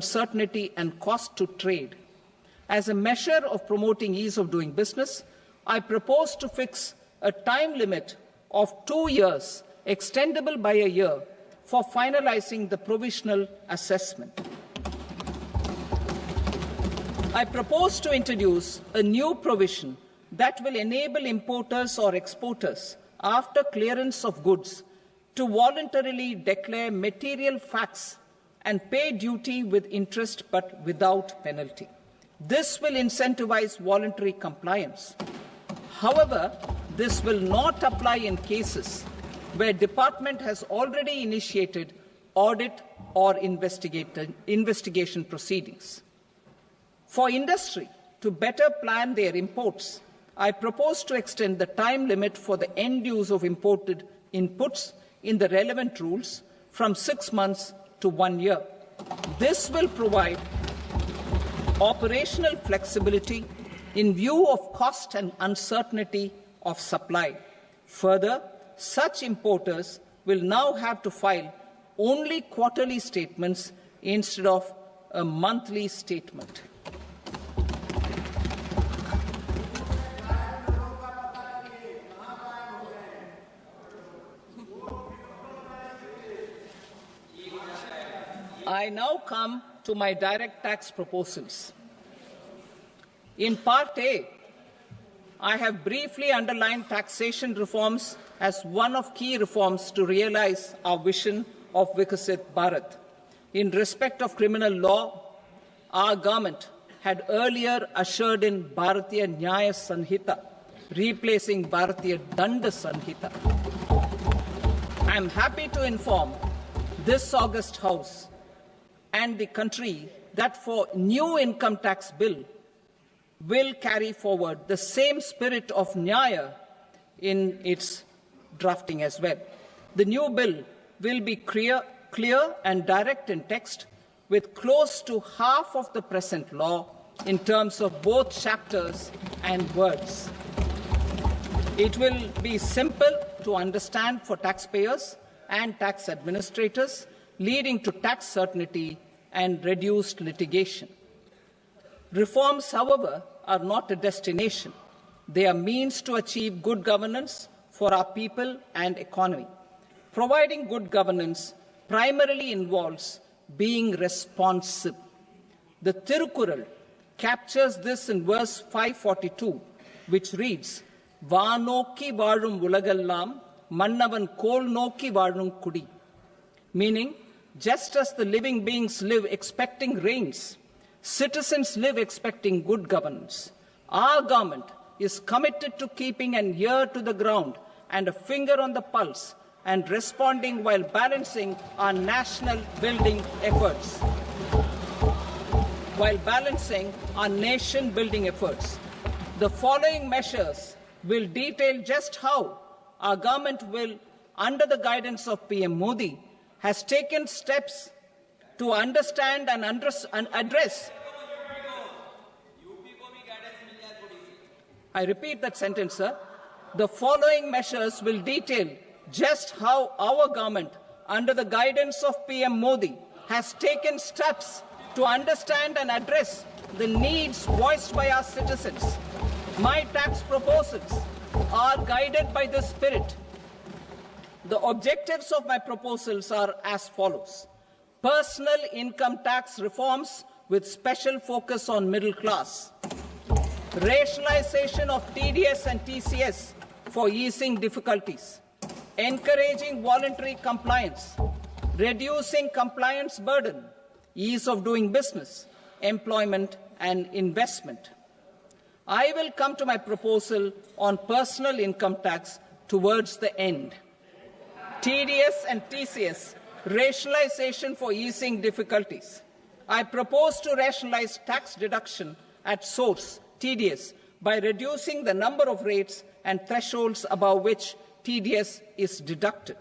uncertainty and cost to trade. As a measure of promoting ease of doing business, I propose to fix a time limit of 2 years, extendable by a year, for finalizing the provisional assessment. I propose to introduce a new provision that will enable importers or exporters, after clearance of goods, to voluntarily declare material facts and pay duty with interest but without penalty. This will incentivize voluntary compliance. However, this will not apply in cases where department has already initiated audit or investigation proceedings. For industry to better plan their imports, I propose to extend the time limit for the end use of imported inputs in the relevant rules from 6 months to 1 year. This will provide operational flexibility in view of cost and uncertainty of supply. Further, such importers will now have to file only quarterly statements instead of a monthly statement. I now come to my direct tax proposals. In Part A, I have briefly underlined taxation reforms as one of key reforms to realize our vision of Vikasit Bharat. In respect of criminal law, our government had earlier ushered in Bharatiya Nyaya Sanhita, replacing Bharatiya Danda Sanhita. I am happy to inform this august House and the country that for new income tax bill will carry forward the same spirit of Nyaya in its drafting as well. The new bill will be clear and direct in text, with close to half of the present law in terms of both chapters and words. It will be simple to understand for taxpayers and tax administrators, leading to tax certainty and reduced litigation. Reforms, however, are not a destination. They are means to achieve good governance for our people and economy. Providing good governance primarily involves being responsive. The Tirukural captures this in verse 542, which reads, "Vaanokki vaazhum ulagallam, mannavan kol nokki vaazhum kudi," meaning, just as the living beings live expecting rains, citizens live expecting good governance. Our government is committed to keeping an ear to the ground and a finger on the pulse and responding while balancing our national building efforts. The following measures will detail just how our government will, under the guidance of PM Modi, has taken steps to understand and address. I repeat that sentence, sir. The following measures will detail just how our government, under the guidance of PM Modi, has taken steps to understand and address the needs voiced by our citizens. My tax proposals are guided by this spirit. The objectives of my proposals are as follows: personal income tax reforms with special focus on middle class, rationalization of TDS and TCS for easing difficulties, encouraging voluntary compliance, reducing compliance burden, ease of doing business, employment and investment. I will come to my proposal on personal income tax towards the end. TDS and TCS, rationalization for easing difficulties. I propose to rationalize tax deduction at source, TDS, by reducing the number of rates and thresholds above which TDS is deducted.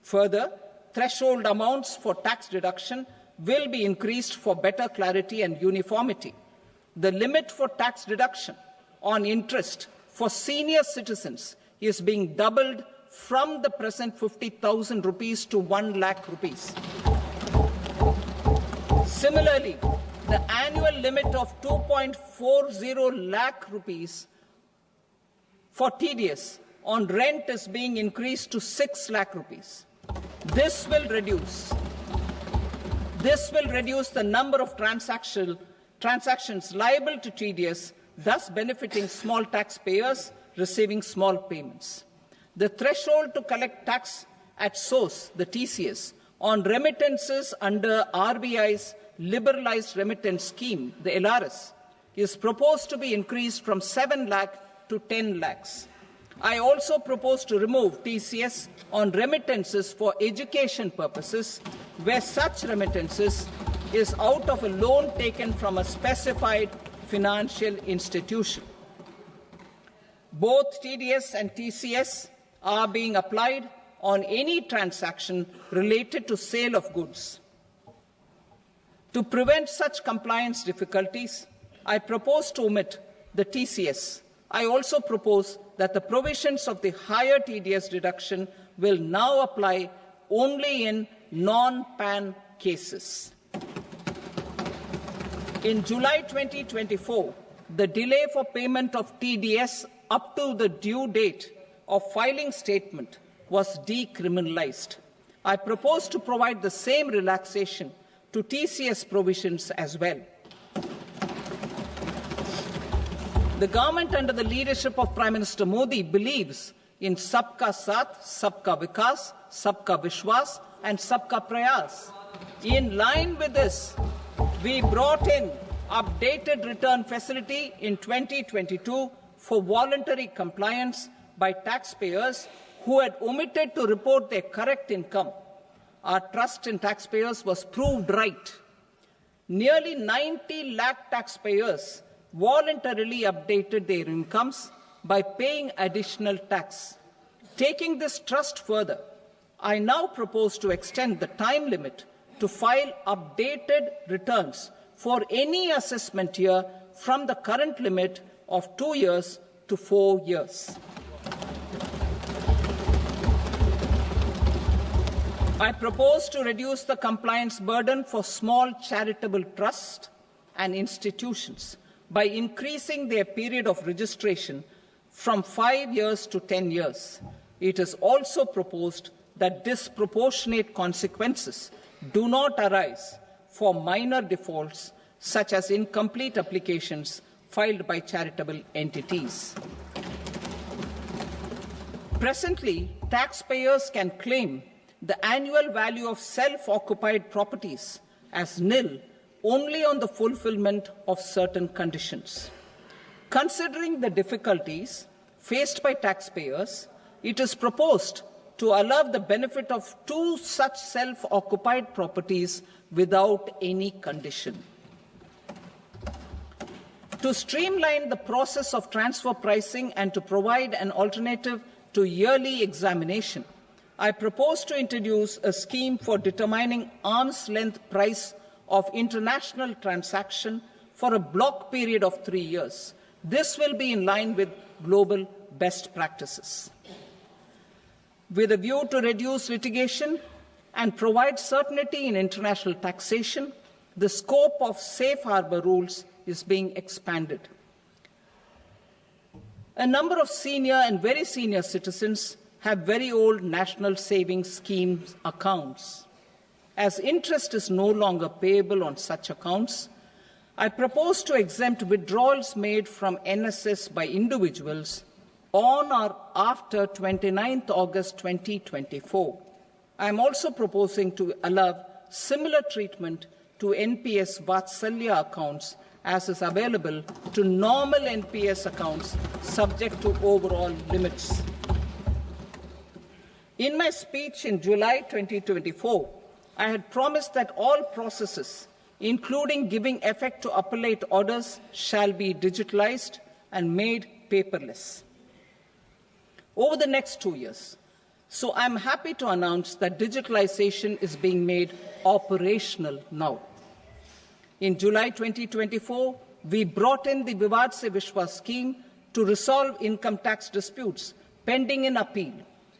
Further, threshold amounts for tax deduction will be increased for better clarity and uniformity. The limit for tax deduction on interest for senior citizens is being doubled from the present 50,000 rupees to 1 lakh rupees. Similarly, the annual limit of 2.40 lakh rupees for TDS on rent is being increased to 6 lakh rupees. This will reduce the number of transactions liable to TDS, thus benefiting small taxpayers receiving small payments. The threshold to collect tax at source, the TCS, on remittances under RBI's liberalized remittance scheme, the LRS, is proposed to be increased from 7 lakh to 10 lakhs. I also propose to remove TCS on remittances for education purposes, where such remittances is out of a loan taken from a specified financial institution. Both TDS and TCS are being applied on any transaction related to sale of goods. To prevent such compliance difficulties, I propose to omit the TCS. I also propose that the provisions of the higher TDS deduction will now apply only in non-PAN cases. In July 2024, the delay for payment of TDS up to the due date of filing statement was decriminalized. I propose to provide the same relaxation to TCS provisions as well. The government under the leadership of Prime Minister Modi believes in Sabka Saath, Sabka Vikas, Sabka Vishwas and Sabka Prayas. In line with this, we brought in updated return facility in 2022 for voluntary compliance by taxpayers who had omitted to report their correct income. Our trust in taxpayers was proved right. Nearly 90 lakh taxpayers voluntarily updated their incomes by paying additional tax. Taking this trust further, I now propose to extend the time limit to file updated returns for any assessment year from the current limit of 2 years to 4 years. I propose to reduce the compliance burden for small charitable trusts and institutions by increasing their period of registration from 5 years to 10 years. It is also proposed that disproportionate consequences do not arise for minor defaults such as incomplete applications filed by charitable entities. Presently, taxpayers can claim the annual value of self-occupied properties as nil only on the fulfillment of certain conditions. Considering the difficulties faced by taxpayers, it is proposed to allow the benefit of 2 such self-occupied properties without any condition. To streamline the process of transfer pricing and to provide an alternative to yearly examination, I propose to introduce a scheme for determining arm's length price of international transaction for a block period of 3 years. This will be in line with global best practices. With a view to reduce litigation and provide certainty in international taxation, the scope of safe harbor rules is being expanded. A number of senior and very senior citizens have very old national savings schemes accounts. As interest is no longer payable on such accounts, I propose to exempt withdrawals made from NSS by individuals on or after 29th August 2024. I am also proposing to allow similar treatment to NPS Vatsalya accounts as is available to normal NPS accounts subject to overall limits. In my speech in July 2024, I had promised that all processes, including giving effect to appellate orders, shall be digitalized and made paperless over the next 2 years. So I'm happy to announce that digitalization is being made operational now. In July 2024, we brought in the Vivad Se Vishwas scheme to resolve income tax disputes pending in appeal.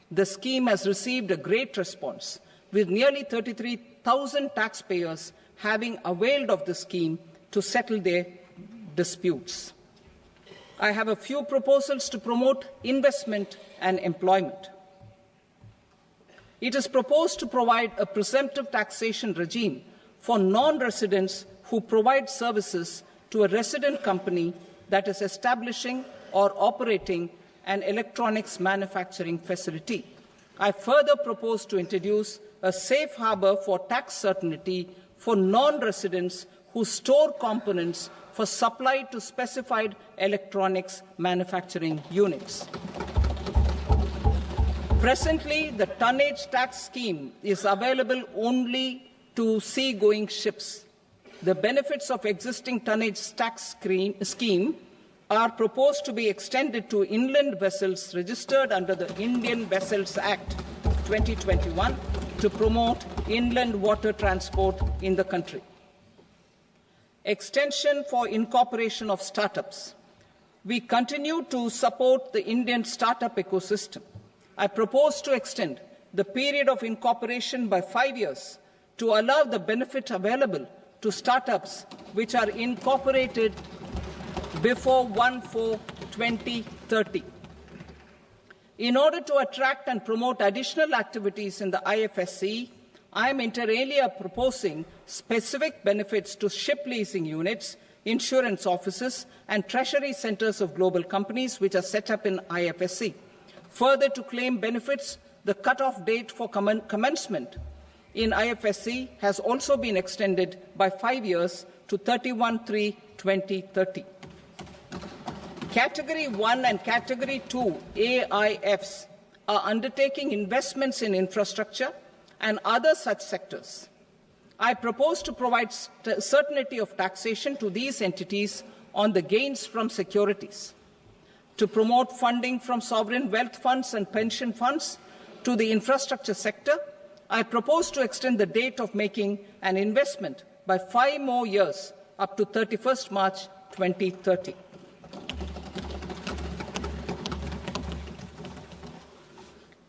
The scheme has received a great response, with nearly 33,000 taxpayers having availed of the scheme to settle their disputes. I have a few proposals to promote investment and employment. It is proposed to provide a presumptive taxation regime for non-residents who provide services to a resident company that is establishing or operating an electronics manufacturing facility. I further propose to introduce a safe harbor for tax certainty for non-residents who store components for supply to specified electronics manufacturing units. Presently, the tonnage tax scheme is available only to sea-going ships. The benefits of existing tonnage tax scheme are proposed to be extended to inland vessels registered under the Indian Vessels Act 2021 to promote inland water transport in the country. Extension for incorporation of startups. We continue to support the Indian startup ecosystem. I propose to extend the period of incorporation by 5 years to allow the benefit available to startups which are incorporated before 1/4/2030. In order to attract and promote additional activities in the IFSC, I am inter alia proposing specific benefits to ship leasing units, insurance offices, and treasury centers of global companies which are set up in IFSC. Further, to claim benefits, the cut-off date for commencement in IFSC has also been extended by 5 years to 31/3/2030. Category 1 and Category 2 AIFs are undertaking investments in infrastructure and other such sectors. I propose to provide certainty of taxation to these entities on the gains from securities, to promote funding from sovereign wealth funds and pension funds to the infrastructure sector. I propose to extend the date of making an investment by 5 more years up to 31st March 2030.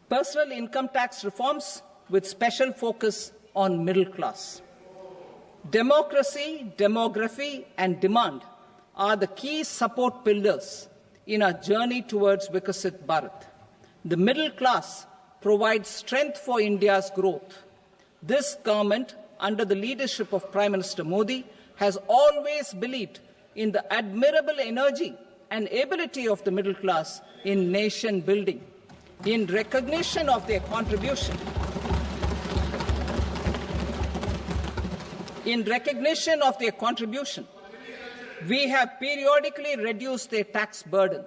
Personal income tax reforms with special focus on middle class. Democracy, demography, and demand are the key support pillars in our journey towards Vikasit Bharat. The middle class provides strength for India's growth. This government, under the leadership of Prime Minister Modi, has always believed in the admirable energy and ability of the middle class in nation building. In recognition of their contribution, we have periodically reduced their tax burden.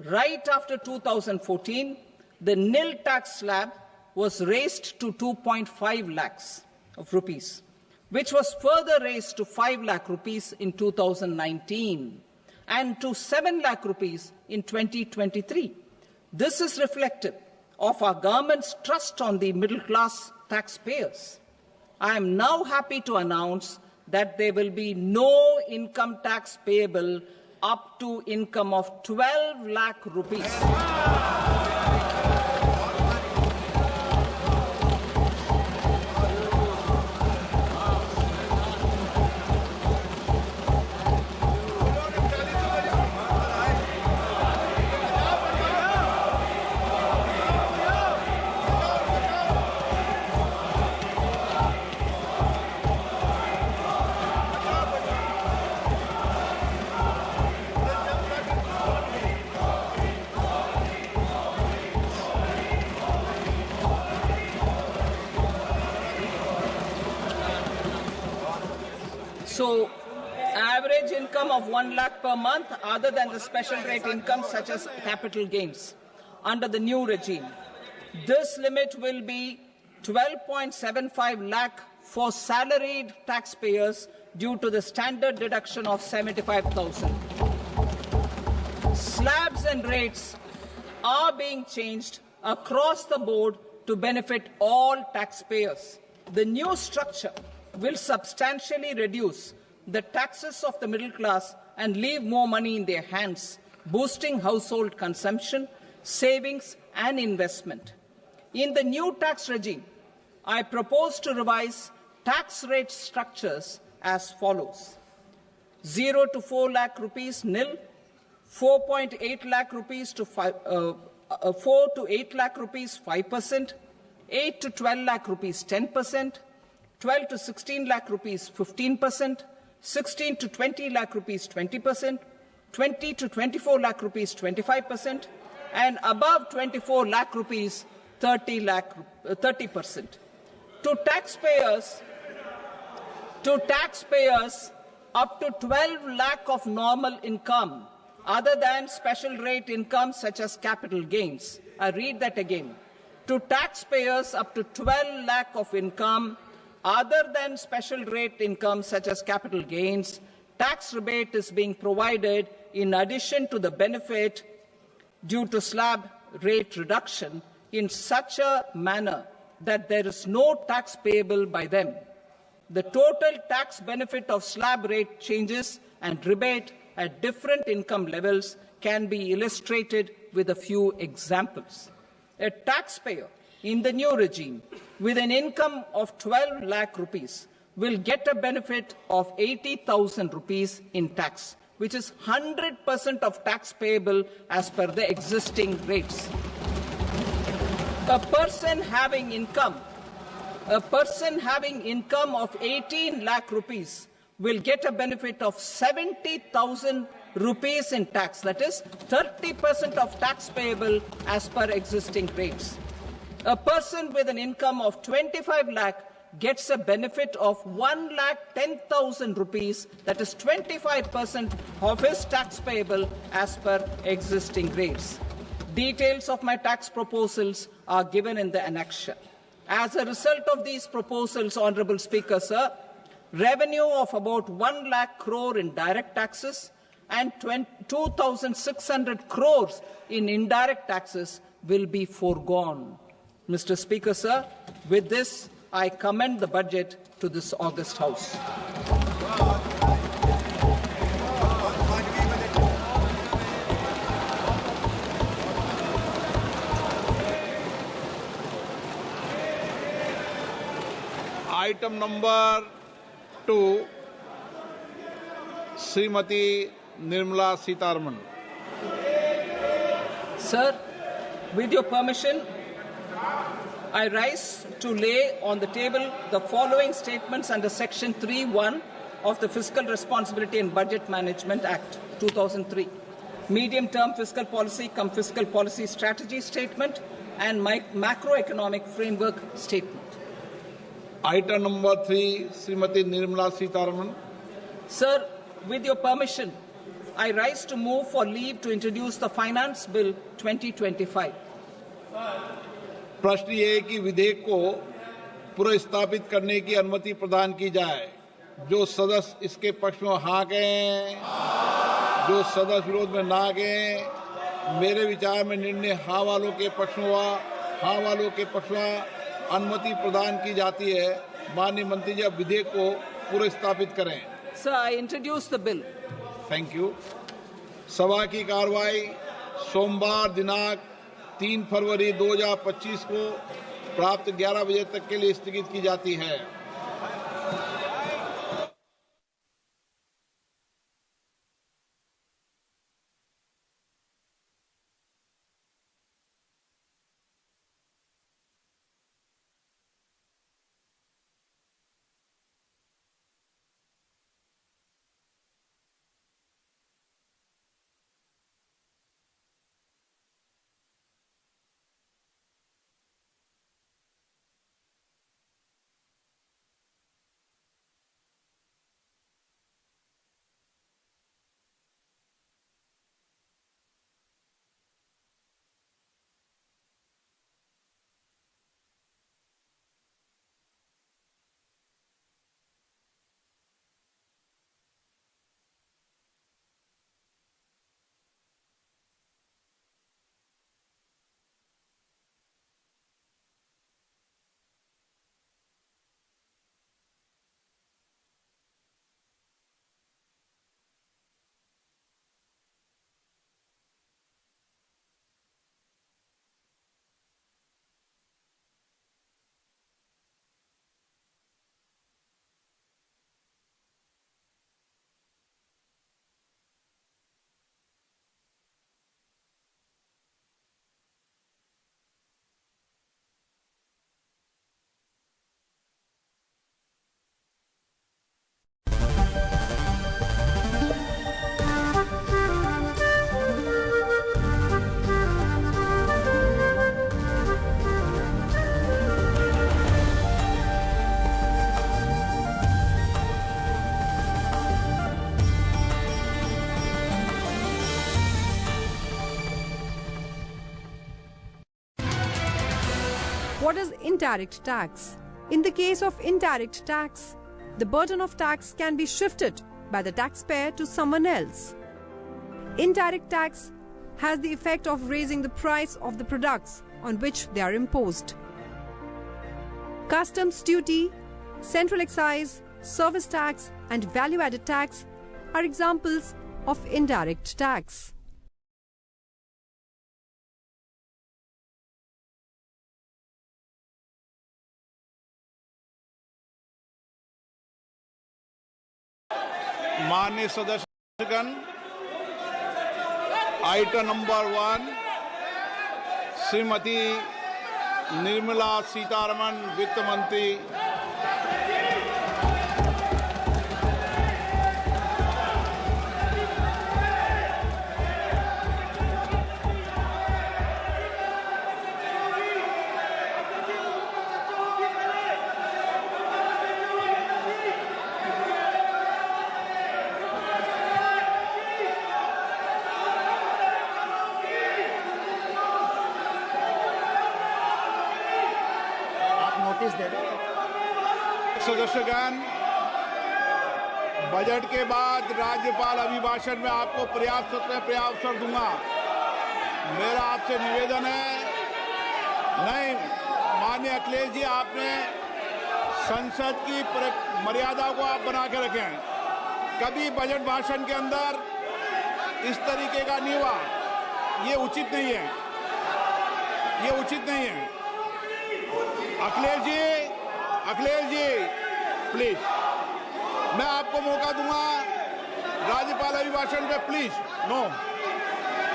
Right after 2014, the nil tax slab was raised to 2.5 lakhs of rupees, which was further raised to 5 lakh rupees in 2019 and to 7 lakh rupees in 2023. This is reflective of our government's trust on the middle-class taxpayers. I am now happy to announce that there will be no income tax payable up to income of 12 lakh rupees. So, average income of 1 lakh per month, other than the special rate income such as capital gains, under the new regime. This limit will be 12.75 lakh for salaried taxpayers due to the standard deduction of 75,000. Slabs and rates are being changed across the board to benefit all taxpayers. The new structure will substantially reduce the taxes of the middle class and leave more money in their hands, boosting household consumption, savings, and investment. In the new tax regime, I propose to revise tax rate structures as follows: 0 to 4 lakh rupees nil, 4.8 lakh rupees to 4 to 8 lakh rupees 5%, 8 to 12 lakh rupees 10%, 12 to 16 lakh rupees 15%, 16 to 20 lakh rupees 20%, 20 to 24 lakh rupees 25%, and above 24 lakh rupees 30%. To taxpayers up to 12 lakh of normal income, other than special rate income such as capital gains. I read that again. To taxpayers up to 12 lakh of income, other than special rate income such as capital gains, tax rebate is being provided in addition to the benefit due to slab rate reduction in such a manner that there is no tax payable by them. The total tax benefit of slab rate changes and rebate at different income levels can be illustrated with a few examples. A taxpayer in the new regime with an income of 12 lakh rupees will get a benefit of 80,000 rupees in tax, which is 100% of tax payable as per the existing rates. A person having income of 18 lakh rupees will get a benefit of 70,000 rupees in tax. That is 30% of tax payable as per existing rates. A person with an income of 25 lakh gets a benefit of 1,10,000 rupees. That is 25% of his tax payable as per existing rates. Details of my tax proposals are given in the annexure. As a result of these proposals, Honorable Speaker, sir, revenue of about 1 lakh crore in direct taxes and 2,600 crores in indirect taxes will be foregone. Mr. Speaker, sir, with this, I commend the budget to this august House. Item number 2, Srimati Nirmala Sitharaman. Sir, with your permission, I rise to lay on the table the following statements under Section 3(1) of the Fiscal Responsibility and Budget Management Act 2003. Medium-term fiscal policy cum fiscal policy strategy statement and macroeconomic framework statement. Item number 3, Srimati Nirmala Sitharaman. Sir, with your permission, I rise to move for leave to introduce the Finance Bill 2025. प्रश्न ये है कि विधेयक को पुनर्स्थापित करने की अनुमति प्रदान की जाए। जो सदस्य इसके पक्ष में हाँ कहें, जो सदस्य विरोध में ना कहें, मेरे विचार में निर्णय हाँ वालों के पक्ष में हुआ, हाँ वालों के पक्ष में अनुमति प्रदान की जाती है। माननीय मंत्री जी, अब विधेयक को पुनर्स्थापित करें। Sir, I introduce the bill. Thank you. सभा की कार्रवाई सोमवार दिनांक 3 फरवरी 2025 को प्राप्त 11 बजे तक के लिए स्थगित की जाती है। What is indirect tax? In the case of indirect tax, the burden of tax can be shifted by the taxpayer to someone else. Indirect tax has the effect of raising the price of the products on which they are imposed. Customs duty, central excise, service tax and value-added tax are examples of indirect tax. माननीय सदस्यगण, item number 1 Shrimati Nirmala Sitharaman वित्त मंत्री सदस्यगण, budget के बाद राज्यपाल अभिभाषण में आपको पर्याप्त दूंगा। मेरा आपसे निवेदन है, नहीं माननीय अखिलेश जी, आपने संसद की मर्यादा को आप बना के रखें। कभी बजट भाषण के अंदर इस तरीके का नहीं हुआ, ये उचित नहीं है, ये उचित नहीं है। अखिलेश जी प्लीज, मैं आपको मौका दूंगा राज्यपाल अभिभाषण पे, प्लीज। नो,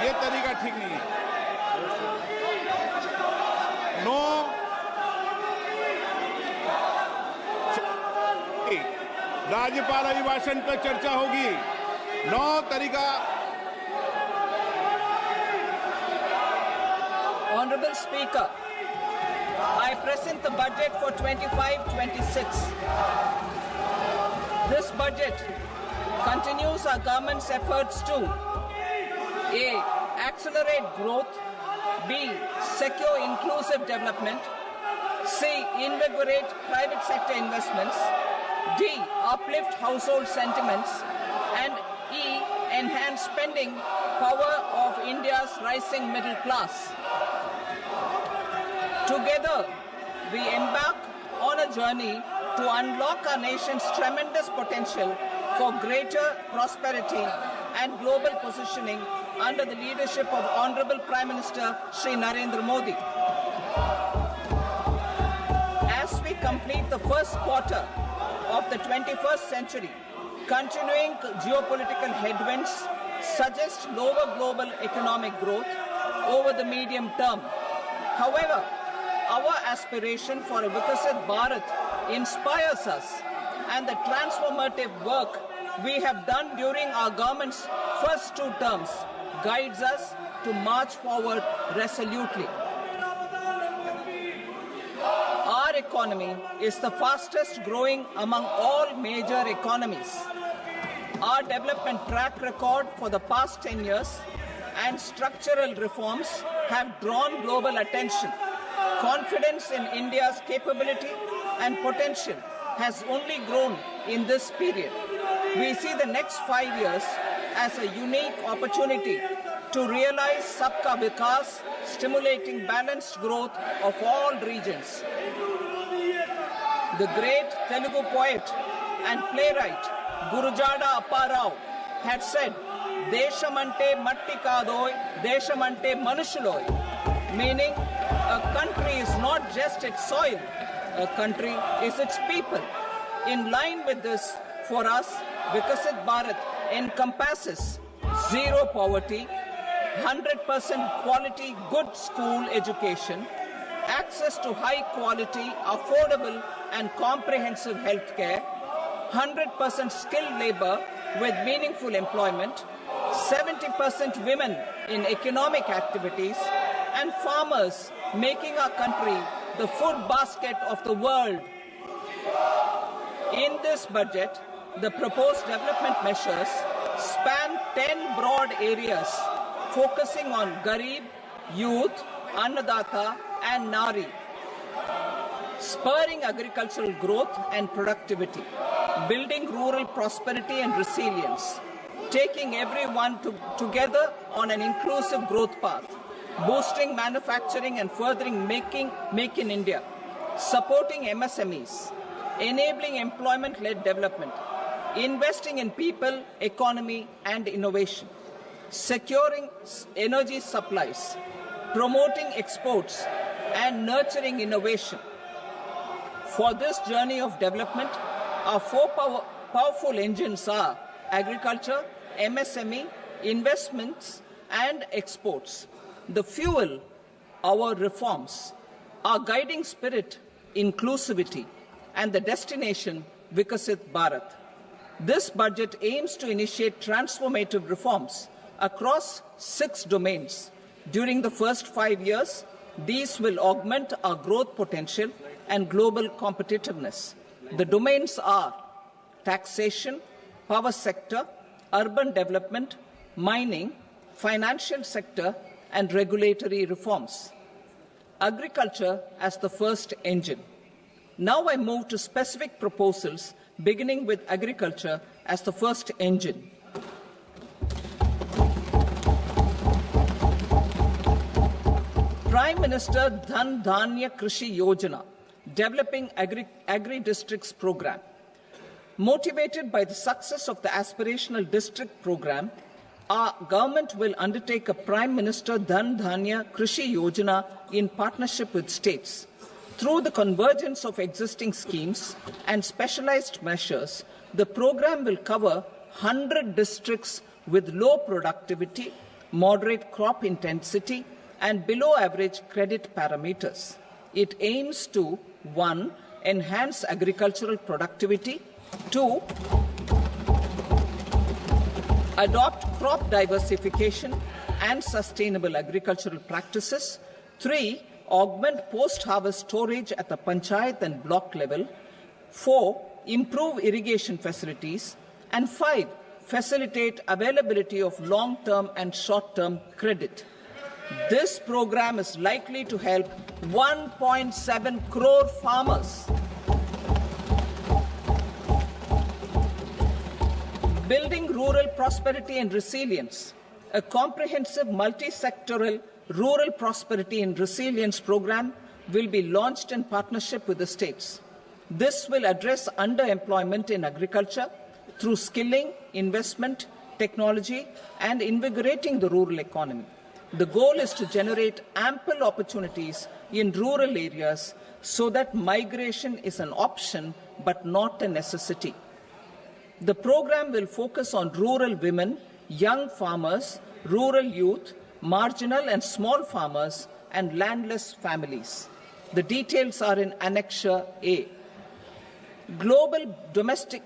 ये तरीका ठीक नहीं है। नो, राज्यपाल अभिभाषण पर चर्चा होगी। नो तरीका। Honorable Speaker, I present the budget for 25-26. This budget continues our government's efforts to A. Accelerate growth, B. Secure inclusive development, C. Invigorate private sector investments, D. Uplift household sentiments, and E. Enhance spending power of India's rising middle class. Together, we embark on a journey to unlock our nation's tremendous potential for greater prosperity and global positioning under the leadership of Honorable Prime Minister Shri Narendra Modi. As we complete the first quarter of the 21st century, continuing geopolitical headwinds suggest lower global economic growth over the medium term. However, our aspiration for a Vikasit Bharat inspires us, and the transformative work we have done during our government's first 2 terms guides us to march forward resolutely. Our economy is the fastest growing among all major economies. Our development track record for the past 10 years and structural reforms have drawn global attention. Confidence in India's capability and potential has only grown in this period. We see the next 5 years as a unique opportunity to realize Sabka Vikas, stimulating balanced growth of all regions. The great Telugu poet and playwright Gurujada Apparao had said, "Deshamante matti kadoy, deshamante manushuloy," meaning a country is not just its soil, a country is its people. In line with this, for us, Vikasit Bharat encompasses zero poverty, 100% quality good school education, access to high quality, affordable and comprehensive health care, 100% skilled labor with meaningful employment, 70% women in economic activities, and farmers making our country the food basket of the world. In this budget, the proposed development measures span 10 broad areas focusing on Garib, youth, Annadata and Nari. spurring agricultural growth and productivity, building rural prosperity and resilience, taking everyone together on an inclusive growth path, boosting manufacturing and furthering Make in India, supporting MSMEs, enabling employment-led development, investing in people, economy and innovation, securing energy supplies, promoting exports and nurturing innovation. For this journey of development, our four powerful engines are agriculture, MSME, investments and exports. The fuel, our reforms, our guiding spirit, inclusivity, and the destination, Vikasit Bharat. This budget aims to initiate transformative reforms across 6 domains. During the first 5 years, these will augment our growth potential and global competitiveness. The domains are taxation, power sector, urban development, mining, financial sector, and regulatory reforms. Agriculture as the first engine. Now I move to specific proposals, beginning with agriculture as the first engine. Prime Minister Dhan Dhanya Krishi Yojana, developing agri-districts program. Motivated by the success of the aspirational district program, our government will undertake a Prime Minister Dhan Dhanya Krishi Yojana in partnership with states. Through the convergence of existing schemes and specialized measures, the program will cover 100 districts with low productivity, moderate crop intensity, and below average credit parameters. It aims to 1. Enhance agricultural productivity, 2. Adopt crop diversification and sustainable agricultural practices, 3. Augment post-harvest storage at the panchayat and block level, 4. Improve irrigation facilities, and 5. Facilitate availability of long-term and short-term credit. This program is likely to help 1.7 crore farmers. Building rural prosperity and resilience. A comprehensive multi-sectoral rural prosperity and resilience program will be launched in partnership with the states. This will address underemployment in agriculture through skilling, investment, technology, and invigorating the rural economy. The goal is to generate ample opportunities in rural areas so that migration is an option but not a necessity. The program will focus on rural women, young farmers, rural youth, marginal and small farmers, and landless families. The details are in Annexure A. Domestic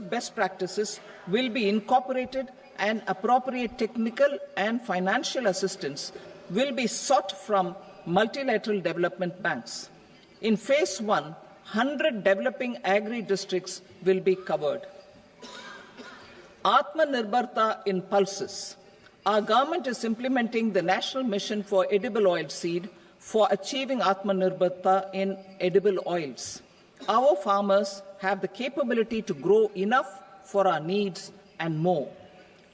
best practices will be incorporated, and appropriate technical and financial assistance will be sought from multilateral development banks. In Phase 1, 100 developing agri-districts will be covered. Atmanirbharta in pulses. Our government is implementing the National Mission for Edible Oil Seed for achieving Atmanirbharta in edible oils. Our farmers have the capability to grow enough for our needs and more.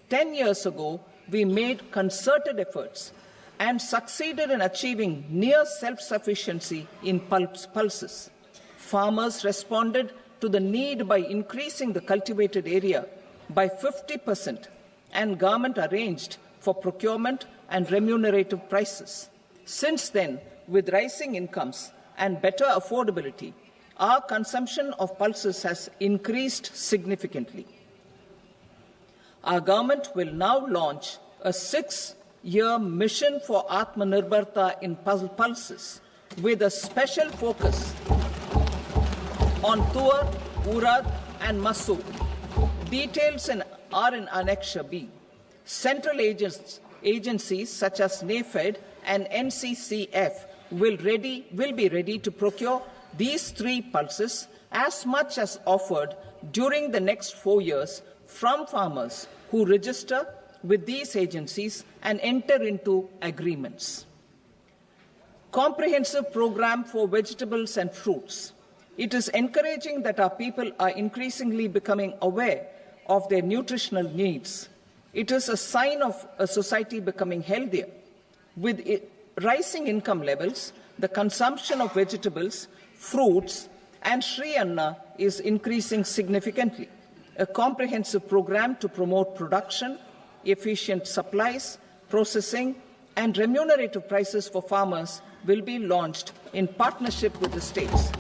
10 years ago, we made concerted efforts and succeeded in achieving near self-sufficiency in pulses. Farmers responded to the need by increasing the cultivated area by 50%, and government arranged for procurement and remunerative prices. Since then, with rising incomes and better affordability, our consumption of pulses has increased significantly. Our government will now launch a 6-year mission for Atmanirbharta in pulses with a special focus on Tuar, Urad and Masoor. Details are in Annexure B. Central agencies such as NAFED and NCCF will be ready to procure these 3 pulses as much as offered during the next 4 years from farmers who register with these agencies and enter into agreements. Comprehensive program for vegetables and fruits. It is encouraging that our people are increasingly becoming aware of their nutritional needs. It is a sign of a society becoming healthier. With rising income levels, the consumption of vegetables, fruits, and Sri Anna is increasing significantly. A comprehensive program to promote production, efficient supplies, processing, and remunerative prices for farmers will be launched in partnership with the states.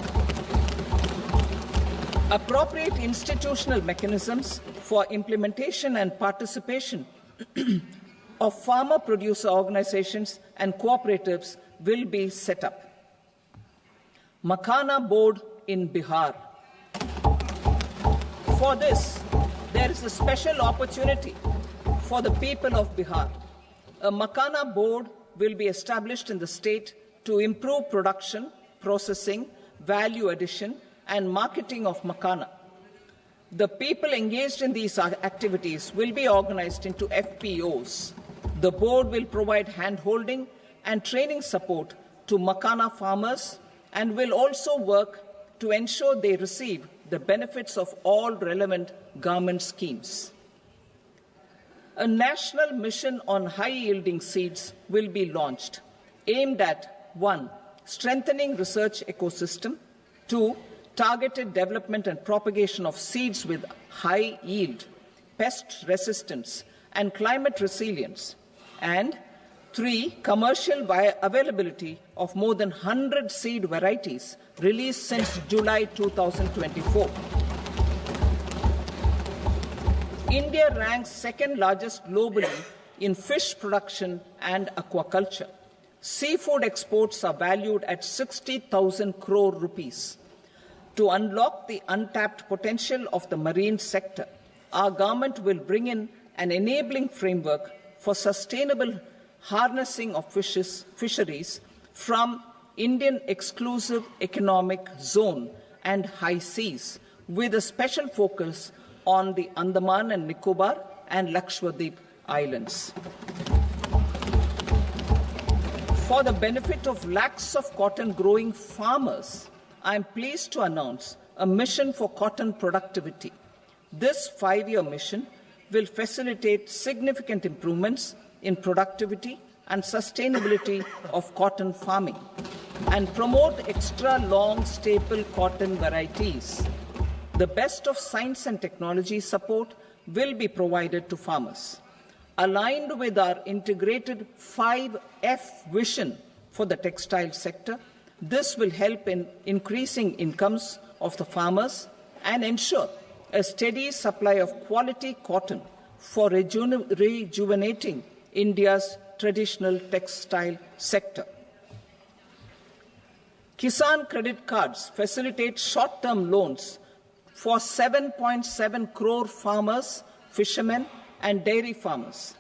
Appropriate institutional mechanisms for implementation and participation of farmer producer organizations and cooperatives will be set up. Makhana board in Bihar. For this, there is a special opportunity for the people of Bihar. A Makhana board will be established in the state to improve production, processing, value addition, and marketing of Makhana. The people engaged in these activities will be organized into FPOs. The board will provide hand-holding and training support to Makhana farmers and will also work to ensure they receive the benefits of all relevant government schemes. A national mission on high-yielding seeds will be launched, aimed at 1. Strengthening research ecosystem, 2. Targeted development and propagation of seeds with high yield, pest resistance, and climate resilience, and 3. Commercial availability of more than 100 seed varieties released since July 2024. India ranks second largest globally in fish production and aquaculture. Seafood exports are valued at 60,000 crore rupees. To unlock the untapped potential of the marine sector, our government will bring in an enabling framework for sustainable harnessing of fisheries from Indian exclusive economic zone and high seas, with a special focus on the Andaman and Nicobar and Lakshadweep islands. For the benefit of lakhs of cotton growing farmers, I am pleased to announce a mission for cotton productivity. This 5-year mission will facilitate significant improvements in productivity and sustainability of cotton farming and promote extra long staple cotton varieties. The best of science and technology support will be provided to farmers. Aligned with our integrated 5F vision for the textile sector, this will help in increasing incomes of the farmers and ensure a steady supply of quality cotton for rejuvenating India's traditional textile sector. Kisan credit cards facilitate short-term loans for 7.7 crore farmers, fishermen, and dairy farmers.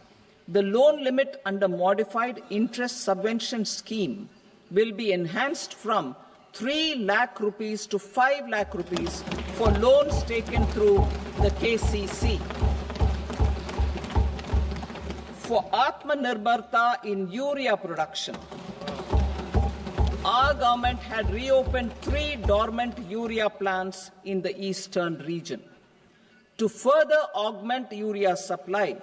The loan limit under modified interest subvention scheme will be enhanced from 3 lakh rupees to 5 lakh rupees for loans taken through the KCC. For Atmanirbharta in urea production, our government had reopened 3 dormant urea plants in the eastern region. To further augment urea supply,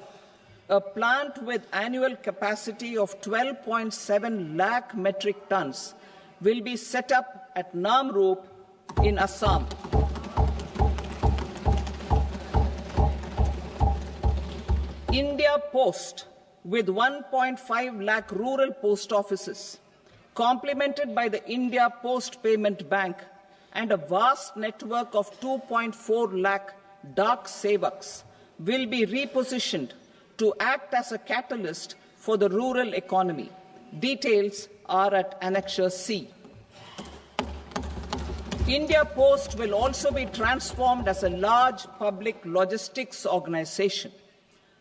a plant with annual capacity of 12.7 lakh metric tons will be set up at Namrup in Assam. India Post, with 1.5 lakh rural post offices, complemented by the India Post Payment Bank and a vast network of 2.4 lakh Dak Sevaks, will be repositioned to act as a catalyst for the rural economy. Details are at Annexure C. India Post will also be transformed as a large public logistics organization.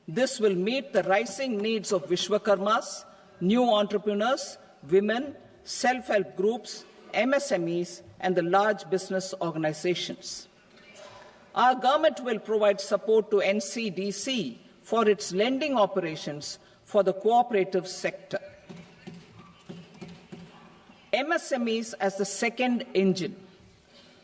This will meet the rising needs of Vishwakarmas, new entrepreneurs, women, self-help groups, MSMEs, and the large business organizations. Our government will provide support to NCDC for its lending operations for the cooperative sector. MSMEs as the second engine.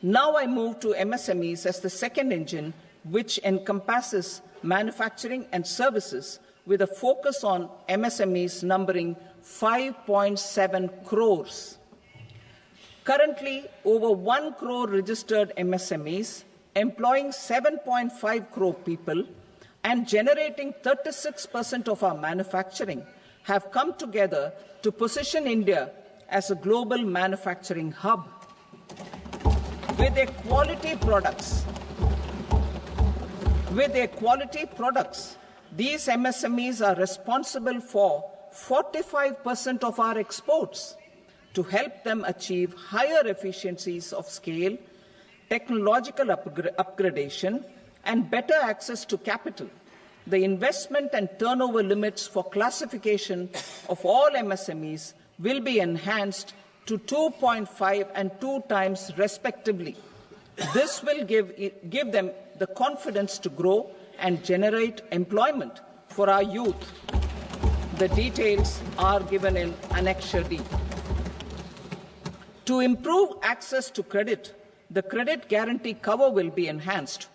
Now I move to MSMEs as the second engine, which encompasses manufacturing and services with a focus on MSMEs numbering 5.7 crores. Currently, over 1 crore registered MSMEs, employing 7.5 crore people and generating 36% of our manufacturing, have come together to position India as a global manufacturing hub. With their quality products, these MSMEs are responsible for 45% of our exports. To help them achieve higher efficiencies of scale, technological upgradation, and better access to capital, the investment and turnover limits for classification of all MSMEs will be enhanced to 2.5 and 2 times respectively. This will give them the confidence to grow and generate employment for our youth. The details are given in Annexure D. To improve access to credit, the credit guarantee cover will be enhanced.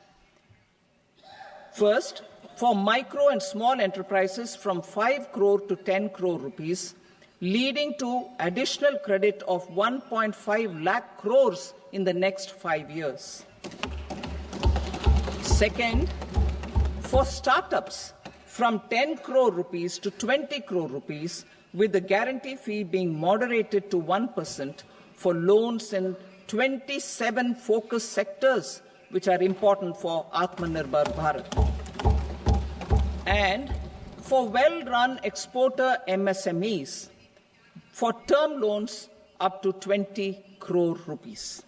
First, for micro and small enterprises from 5 crore to 10 crore rupees, leading to additional credit of 1.5 lakh crores in the next 5 years. Second, for startups from 10 crore rupees to 20 crore rupees, with the guarantee fee being moderated to 1% for loans in 27 focus sectors which are important for Atmanirbhar Bharat. And for well-run exporter MSMEs, for term loans up to 20 crore rupees.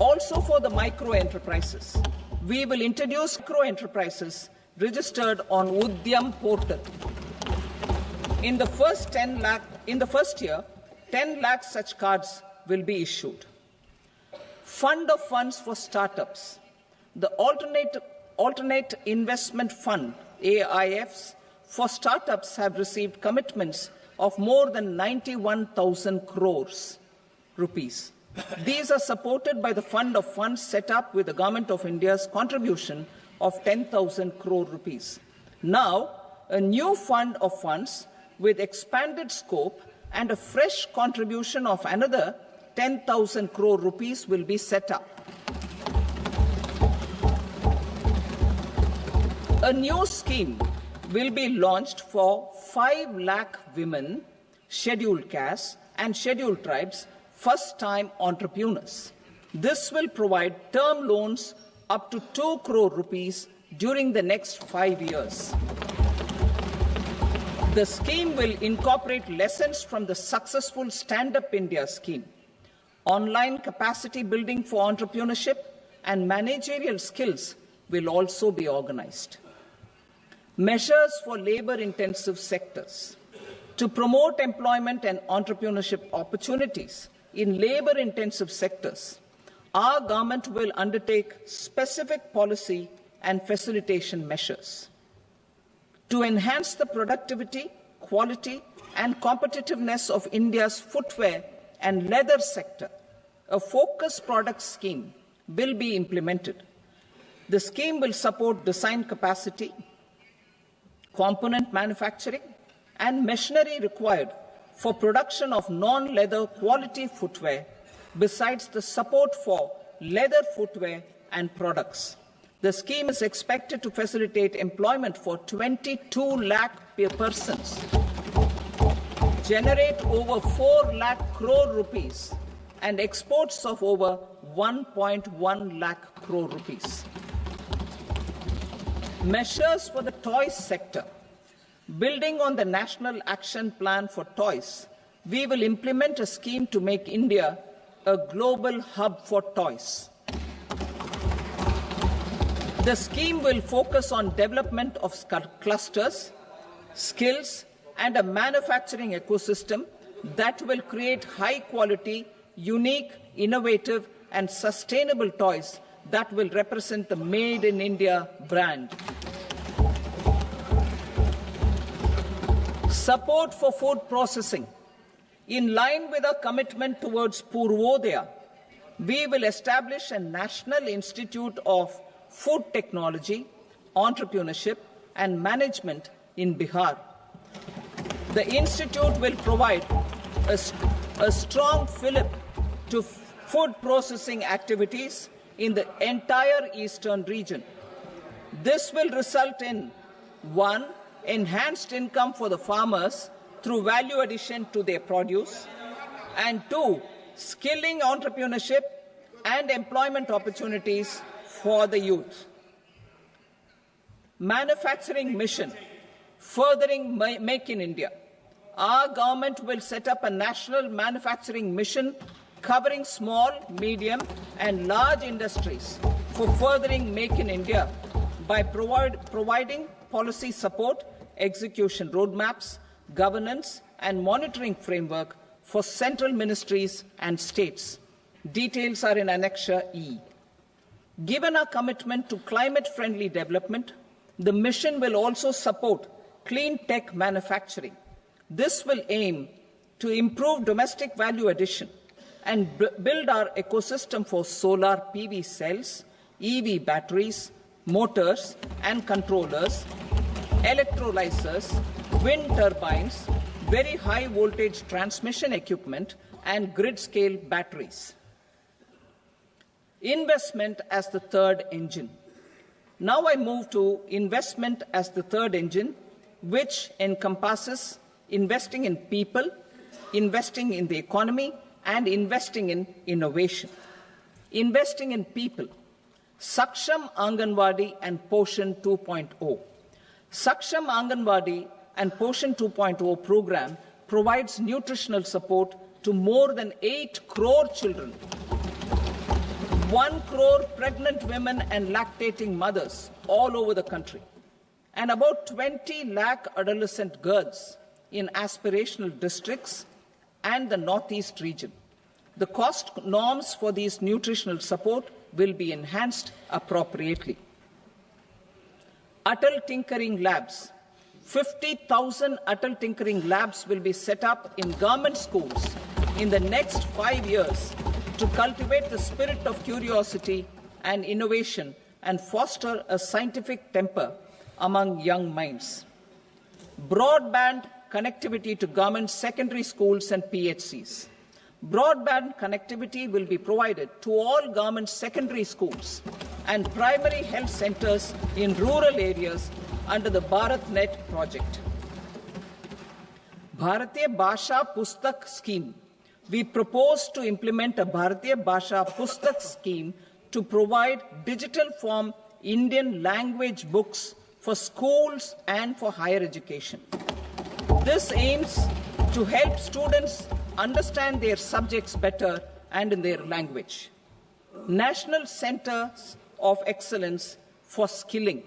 Also for the micro enterprises, we will introduce micro enterprises registered on Udyam portal. In the first year, 10 lakh such cards will be issued. Fund of funds for startups. The alternate investment fund, AIFs, for startups have received commitments of more than 91,000 crores rupees. These are supported by the fund of funds set up with the Government of India's contribution of 10,000 crore rupees. Now, a new fund of funds with expanded scope and a fresh contribution of another 10,000 crore rupees will be set up. A new scheme will be launched for 5 lakh women, scheduled castes and scheduled tribes, first-time entrepreneurs. This will provide term loans up to 2 crore rupees during the next 5 years. The scheme will incorporate lessons from the successful Stand Up India scheme. Online capacity building for entrepreneurship and managerial skills will also be organized. Measures for labor-intensive sectors. To promote employment and entrepreneurship opportunities in labor-intensive sectors, our government will undertake specific policy and facilitation measures. To enhance the productivity, quality, and competitiveness of India's footwear and leather sector, a focused product scheme will be implemented. The scheme will support design capacity, component manufacturing, and machinery required for production of non-leather quality footwear, besides the support for leather footwear and products. The scheme is expected to facilitate employment for 22 lakh persons, generate over 4 lakh crore rupees, and exports of over 1.1 lakh crore rupees. Measures for the toys sector. Building on the National Action Plan for Toys, we will implement a scheme to make India a global hub for toys. The scheme will focus on development of clusters, skills, and a manufacturing ecosystem that will create high-quality, unique, innovative, and sustainable toys that will represent the Made in India brand. Support for food processing. In line with our commitment towards Purvodaya, we will establish a National Institute of Food Technology, Entrepreneurship and Management in Bihar. The institute will provide a strong fillip to food processing activities in the entire eastern region. This will result in 1. Enhanced income for the farmers through value addition to their produce, and 2. Skilling entrepreneurship and employment opportunities for the youth. Manufacturing mission, furthering Make in India. Our government will set up a national manufacturing mission covering small, medium and large industries for furthering Make in India by providing policy support, execution roadmaps, governance and monitoring framework for central ministries and states. Details are in Annexure E. Given our commitment to climate-friendly development, the mission will also support clean tech manufacturing. This will aim to improve domestic value addition and build our ecosystem for solar PV cells, EV batteries, motors and controllers, electrolyzers, wind turbines, very high voltage transmission equipment and grid-scale batteries. Investment as the third engine. Now I move to investment as the third engine, which encompasses investing in people, investing in the economy, and investing in innovation. Investing in people. Saksham Anganwadi and Poshan 2.0. Saksham Anganwadi and Poshan 2.0 program provides nutritional support to more than 8 crore children, 1 crore pregnant women and lactating mothers all over the country, and about 20 lakh adolescent girls in aspirational districts and the Northeast region. The cost norms for these nutritional support will be enhanced appropriately. Atal Tinkering Labs. 50,000 Atal Tinkering Labs will be set up in government schools in the next 5 years to cultivate the spirit of curiosity and innovation and foster a scientific temper among young minds. Broadband connectivity to government secondary schools and PHCs. Broadband connectivity will be provided to all government secondary schools and primary health centers in rural areas under the BharatNet project. Bharatiya Bhasha Pustak Scheme. We propose to implement a Bharatiya Bhasha Pustak scheme to provide digital form Indian language books for schools and for higher education. This aims to help students understand their subjects better and in their language. National Centers of Excellence for Skilling.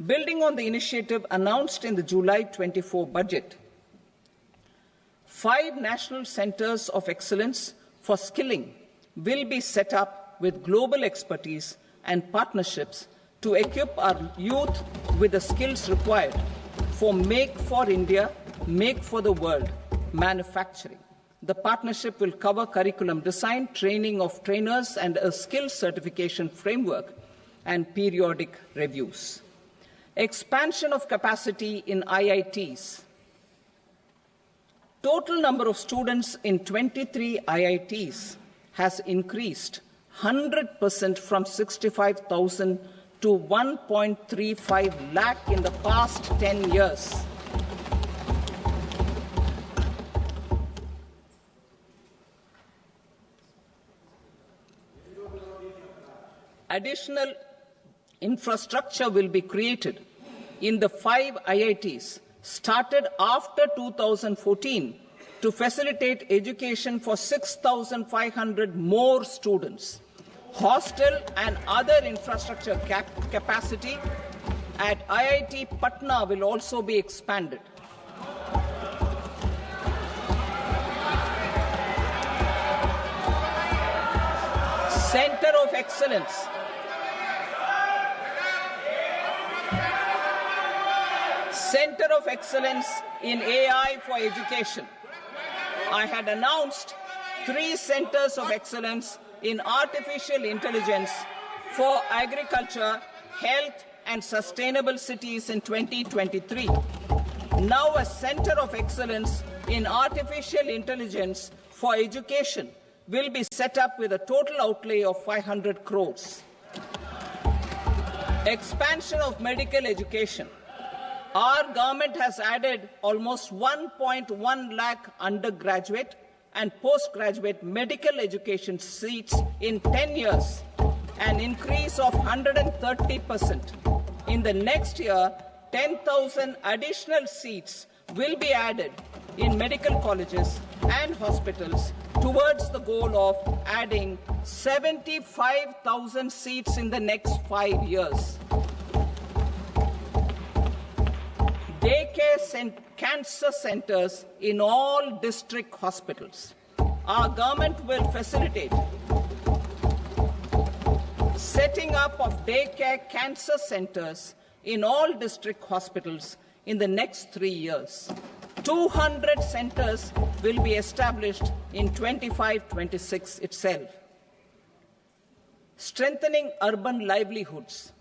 Building on the initiative announced in the July 24 budget, 5 national centers of excellence for skilling will be set up with global expertise and partnerships to equip our youth with the skills required for Make for India, Make for the World manufacturing. The partnership will cover curriculum design, training of trainers, and a skills certification framework and periodic reviews. Expansion of capacity in IITs. Total number of students in 23 IITs has increased 100% from 65,000 to 1.35 lakh in the past 10 years. Additional infrastructure will be created in the 5 IITs started after 2014 to facilitate education for 6,500 more students. Hostel and other infrastructure capacity at IIT Patna will also be expanded. Center of Excellence. Center of Excellence in AI for Education. I had announced 3 centers of excellence in artificial intelligence for agriculture, health, and sustainable cities in 2023. Now a center of excellence in artificial intelligence for education will be set up with a total outlay of 500 crores. Expansion of medical education. Our government has added almost 1.1 lakh undergraduate and postgraduate medical education seats in 10 years, an increase of 130%. In the next year, 10,000 additional seats will be added in medical colleges and hospitals towards the goal of adding 75,000 seats in the next 5 years. Daycare cancer centers in all district hospitals. Our government will facilitate setting up of daycare cancer centers in all district hospitals in the next 3 years. 200 centers will be established in 25-26 itself. Strengthening urban livelihoods.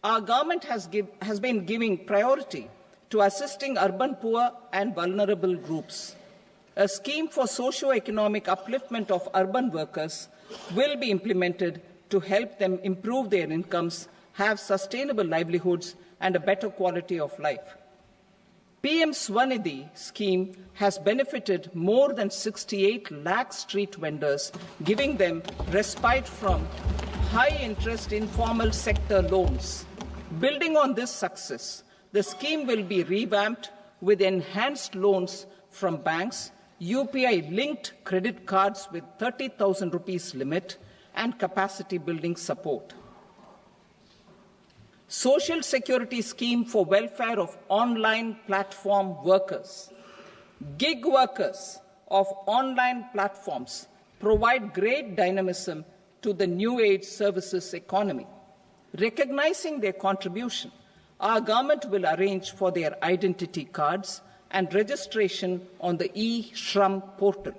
Our government has been giving priority to assisting urban poor and vulnerable groups. A scheme for socio-economic upliftment of urban workers will be implemented to help them improve their incomes, have sustainable livelihoods, and a better quality of life. PM Swanidhi scheme has benefited more than 68 lakh street vendors, giving them respite from high-interest informal sector loans. Building on this success, the scheme will be revamped with enhanced loans from banks, UPI-linked credit cards with 30,000 rupees limit, and capacity building support. Social Security Scheme for welfare of online platform workers. Gig workers of online platforms provide great dynamism to the new age services economy. Recognizing their contribution, our government will arrange for their identity cards and registration on the e-Shram portal.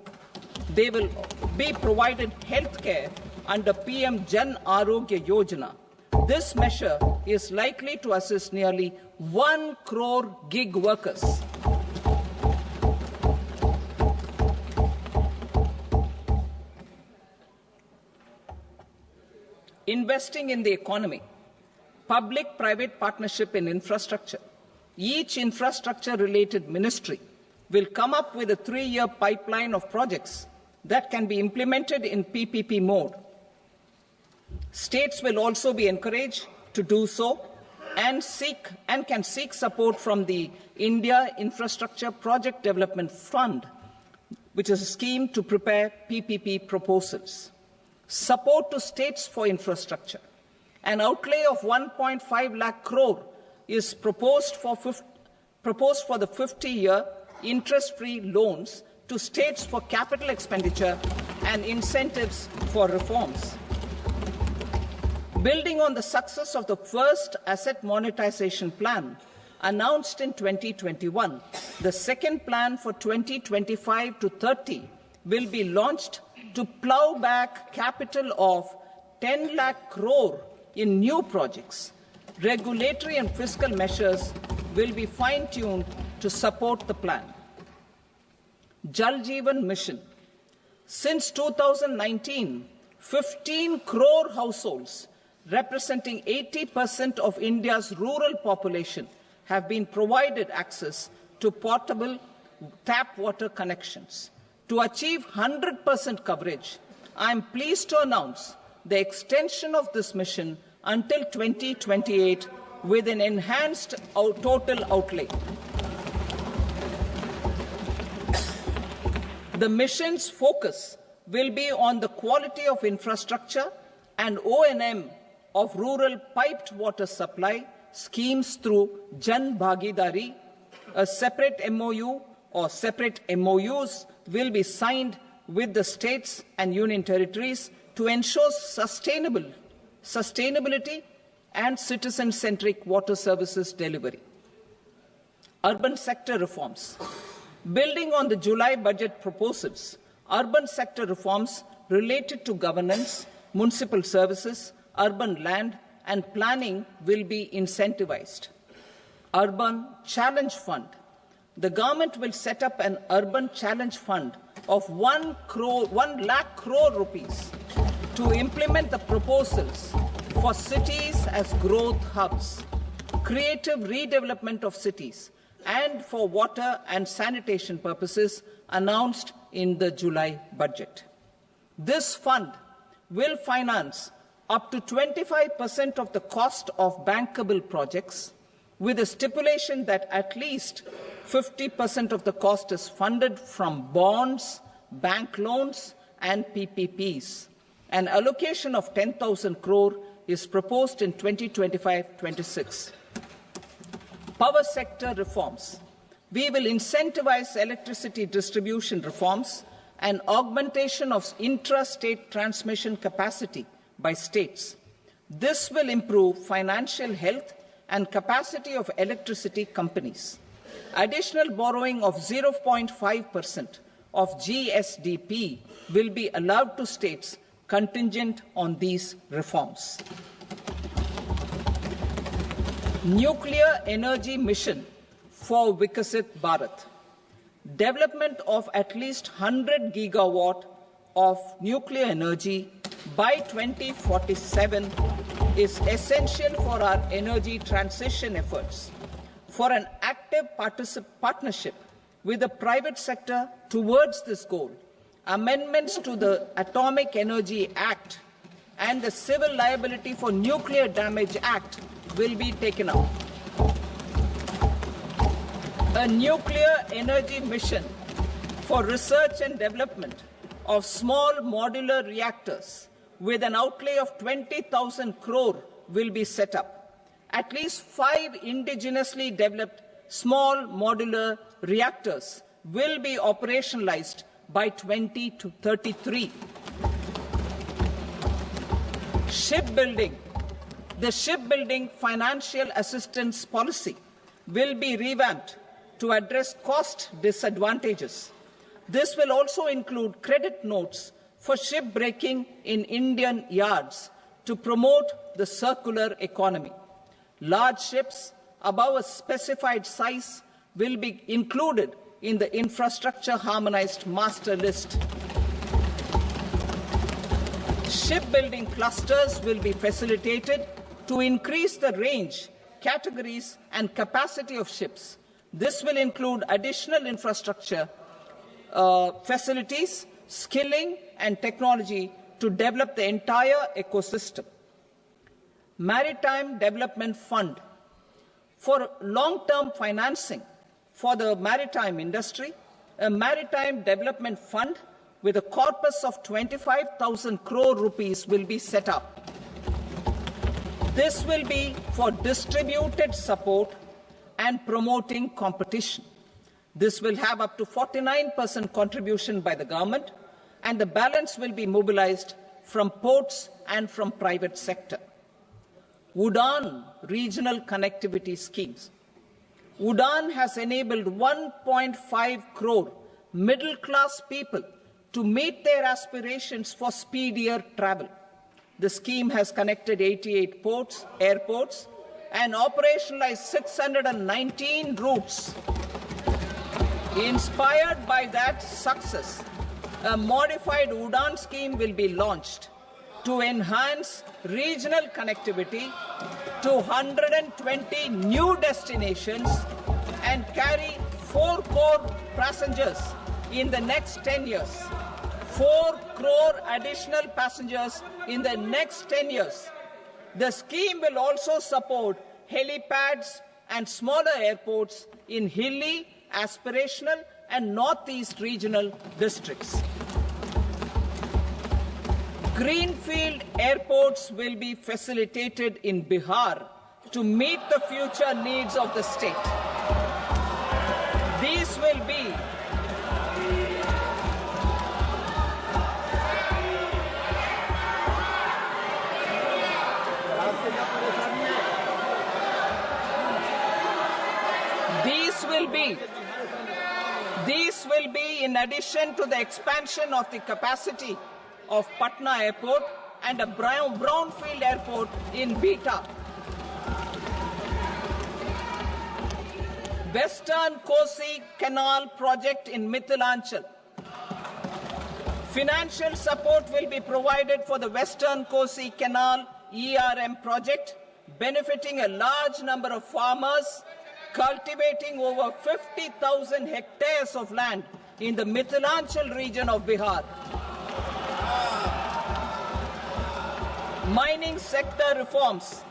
They will be provided health care under PM Jan Arogya Yojana. This measure is likely to assist nearly 1 crore gig workers. Investing in the economy. Public-private partnership in infrastructure. Each infrastructure-related ministry will come up with a 3-year pipeline of projects that can be implemented in PPP mode. States will also be encouraged to do so and can seek support from the India Infrastructure Project Development Fund, which is a scheme to prepare PPP proposals. Support to states for infrastructure. An outlay of 1.5 lakh crore is proposed for the 50-year interest-free loans to states for capital expenditure and incentives for reforms. Building on the success of the first asset monetization plan announced in 2021, the second plan for 2025 to 30 will be launched to plow back capital of 10 lakh crore in new projects. Regulatory and fiscal measures will be fine-tuned to support the plan. Jal Jeevan Mission. Since 2019, 15 crore households representing 80% of India's rural population have been provided access to portable tap water connections. To achieve 100% coverage, I am pleased to announce the extension of this mission until 2028 with an enhanced total outlay. The mission's focus will be on the quality of infrastructure and O&M of rural piped water supply schemes through Jan Bhagidari. A separate MOU or separate MOUs will be signed with the states and union territories to ensure sustainability and citizen-centric water services delivery. Urban sector reforms. Building on the July budget proposals, urban sector reforms related to governance, municipal services, urban land and planning will be incentivized. Urban Challenge Fund. The government will set up an Urban Challenge Fund of 1 lakh crore rupees to implement the proposals for cities as growth hubs, creative redevelopment of cities, and for water and sanitation purposes announced in the July budget. This fund will finance up to 25% of the cost of bankable projects, with a stipulation that at least 50% of the cost is funded from bonds, bank loans, and PPPs. An allocation of 10,000 crore is proposed in 2025-26. Power sector reforms. We will incentivize electricity distribution reforms and augmentation of intra-state transmission capacity by states. This will improve financial health and capacity of electricity companies. Additional borrowing of 0.5% of GSDP will be allowed to states contingent on these reforms. Nuclear energy mission for Vikasit Bharat. Development of at least 100 gigawatt of nuclear energy by 2047 is essential for our energy transition efforts. For an active partnership with the private sector towards this goal, amendments to the Atomic Energy Act and the Civil Liability for Nuclear Damage Act will be taken up. A nuclear energy mission for research and development of small modular reactors with an outlay of 20,000 crore will be set up. At least 5 indigenously developed small modular reactors will be operationalized by 2033. Shipbuilding. The shipbuilding financial assistance policy will be revamped to address cost disadvantages. This will also include credit notes for shipbreaking in Indian yards to promote the circular economy. Large ships above a specified size will be included in the infrastructure harmonized master list. Shipbuilding clusters will be facilitated to increase the range, categories, and capacity of ships. This will include additional infrastructure, facilities, skilling, and technology to develop the entire ecosystem. Maritime Development Fund. For long-term financing for the maritime industry, a Maritime Development Fund with a corpus of 25,000 crore rupees will be set up. This will be for distributed support and promoting competition. This will have up to 49% contribution by the government, and the balance will be mobilized from ports and from private sector. UDAN regional connectivity schemes. UDAN has enabled 1.5 crore middle-class people to meet their aspirations for speedier travel. The scheme has connected 88 airports, and operationalized 619 routes. Inspired by that success, a modified UDAN scheme will be launched to enhance regional connectivity to 120 new destinations and carry 4 crore passengers in the next 10 years. 4 crore additional passengers in the next 10 years. The scheme will also support helipads and smaller airports in hilly, aspirational, and northeast regional districts. Greenfield airports will be facilitated in Bihar to meet the future needs of the state. These will be These will be in addition to the expansion of the capacity of Patna Airport and a brownfield airport in Beta. Western Kosi Canal project in Mithilanchal. Financial support will be provided for the Western Kosi Canal ERM project, benefiting a large number of farmers cultivating over 50,000 hectares of land in the Mithilanchal region of Bihar. Mining sector reforms.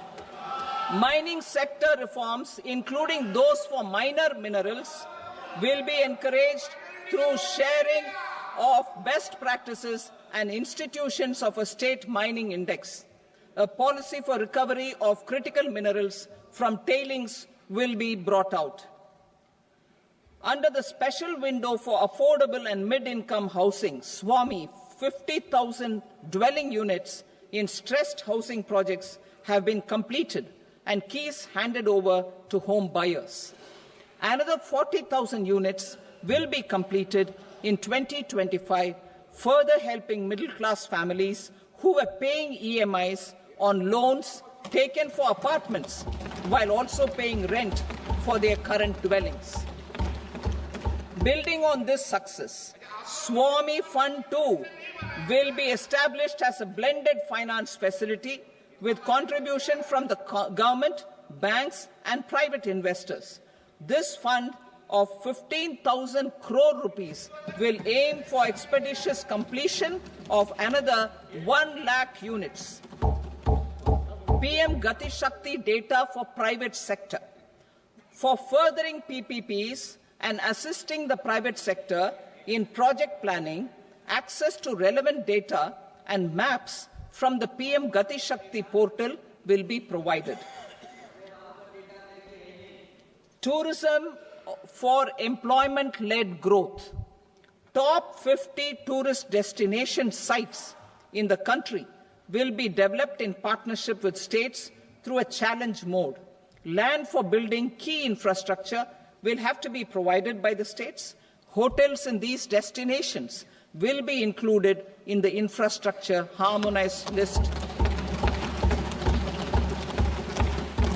Mining sector reforms, including those for minor minerals, will be encouraged through sharing of best practices and institutions of a state mining index. A policy for recovery of critical minerals from tailings will be brought out. Under the special window for affordable and mid-income housing, SWAMI, 50,000 dwelling units in stressed housing projects have been completed and keys handed over to home buyers. Another 40,000 units will be completed in 2025, further helping middle-class families who were paying EMIs on loans taken for apartments while also paying rent for their current dwellings. Building on this success, SWAMI Fund 2 will be established as a blended finance facility with contribution from the government, banks and private investors. This fund of 15,000 crore rupees will aim for expeditious completion of another 1 lakh units. PM Gati Shakti data for private sector. For furthering PPPs and assisting the private sector in project planning, access to relevant data and maps from the PM Gati Shakti portal will be provided. Tourism for employment-led growth. Top 50 tourist destination sites in the country will be developed in partnership with states through a challenge mode. Land for building key infrastructure will have to be provided by the states. Hotels in these destinations will be included in the infrastructure harmonized list.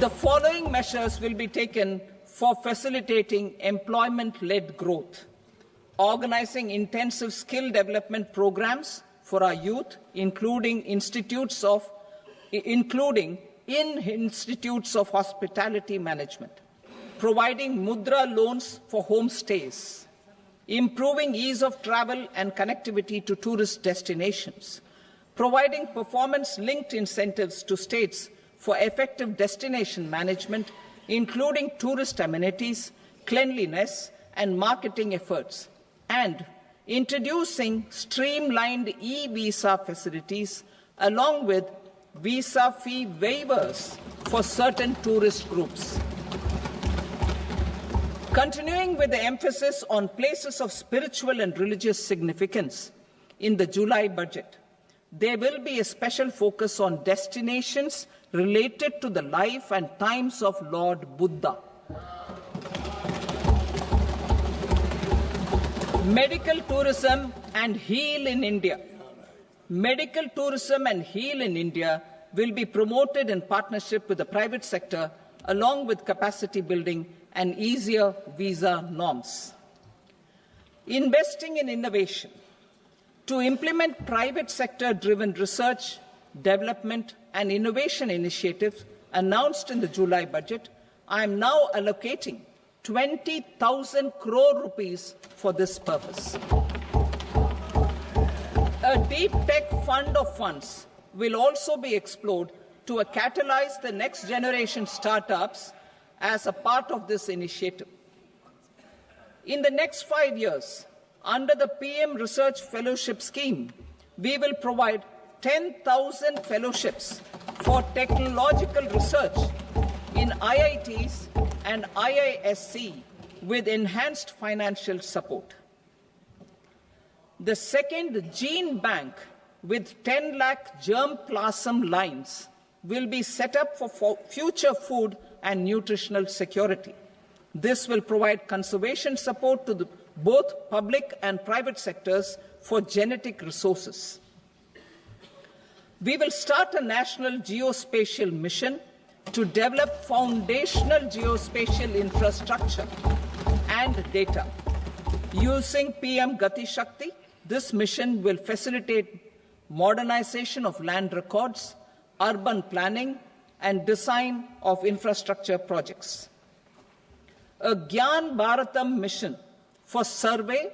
The following measures will be taken for facilitating employment-led growth: organizing intensive skill development programs for our youth, including in institutes of hospitality management, providing mudra loans for homestays, improving ease of travel and connectivity to tourist destinations, providing performance-linked incentives to states for effective destination management, including tourist amenities, cleanliness, and marketing efforts, and introducing streamlined e-visa facilities along with visa fee waivers for certain tourist groups. Continuing with the emphasis on places of spiritual and religious significance, in the July budget, there will be a special focus on destinations related to the life and times of Lord Buddha. Medical tourism and heal in India. Medical tourism and heal in India will be promoted in partnership with the private sector, along with capacity building and easier visa norms. Investing in innovation. To implement private sector-driven research, development and innovation initiatives announced in the July budget, I am now allocating 20,000 crore rupees for this purpose. A deep tech fund of funds will also be explored to catalyze the next generation startups as a part of this initiative. In the next 5 years, under the PM Research Fellowship Scheme, we will provide 10,000 fellowships for technological research in IITs and IISc with enhanced financial support. The second gene bank with 10 lakh germplasm lines will be set up for future food and nutritional security. This will provide conservation support to both public and private sectors, for genetic resources. We will start a national geospatial mission to develop foundational geospatial infrastructure and data. Using PM Gati Shakti, this mission will facilitate modernization of land records, urban planning, and design of infrastructure projects. A Gyan Bharatam mission for survey,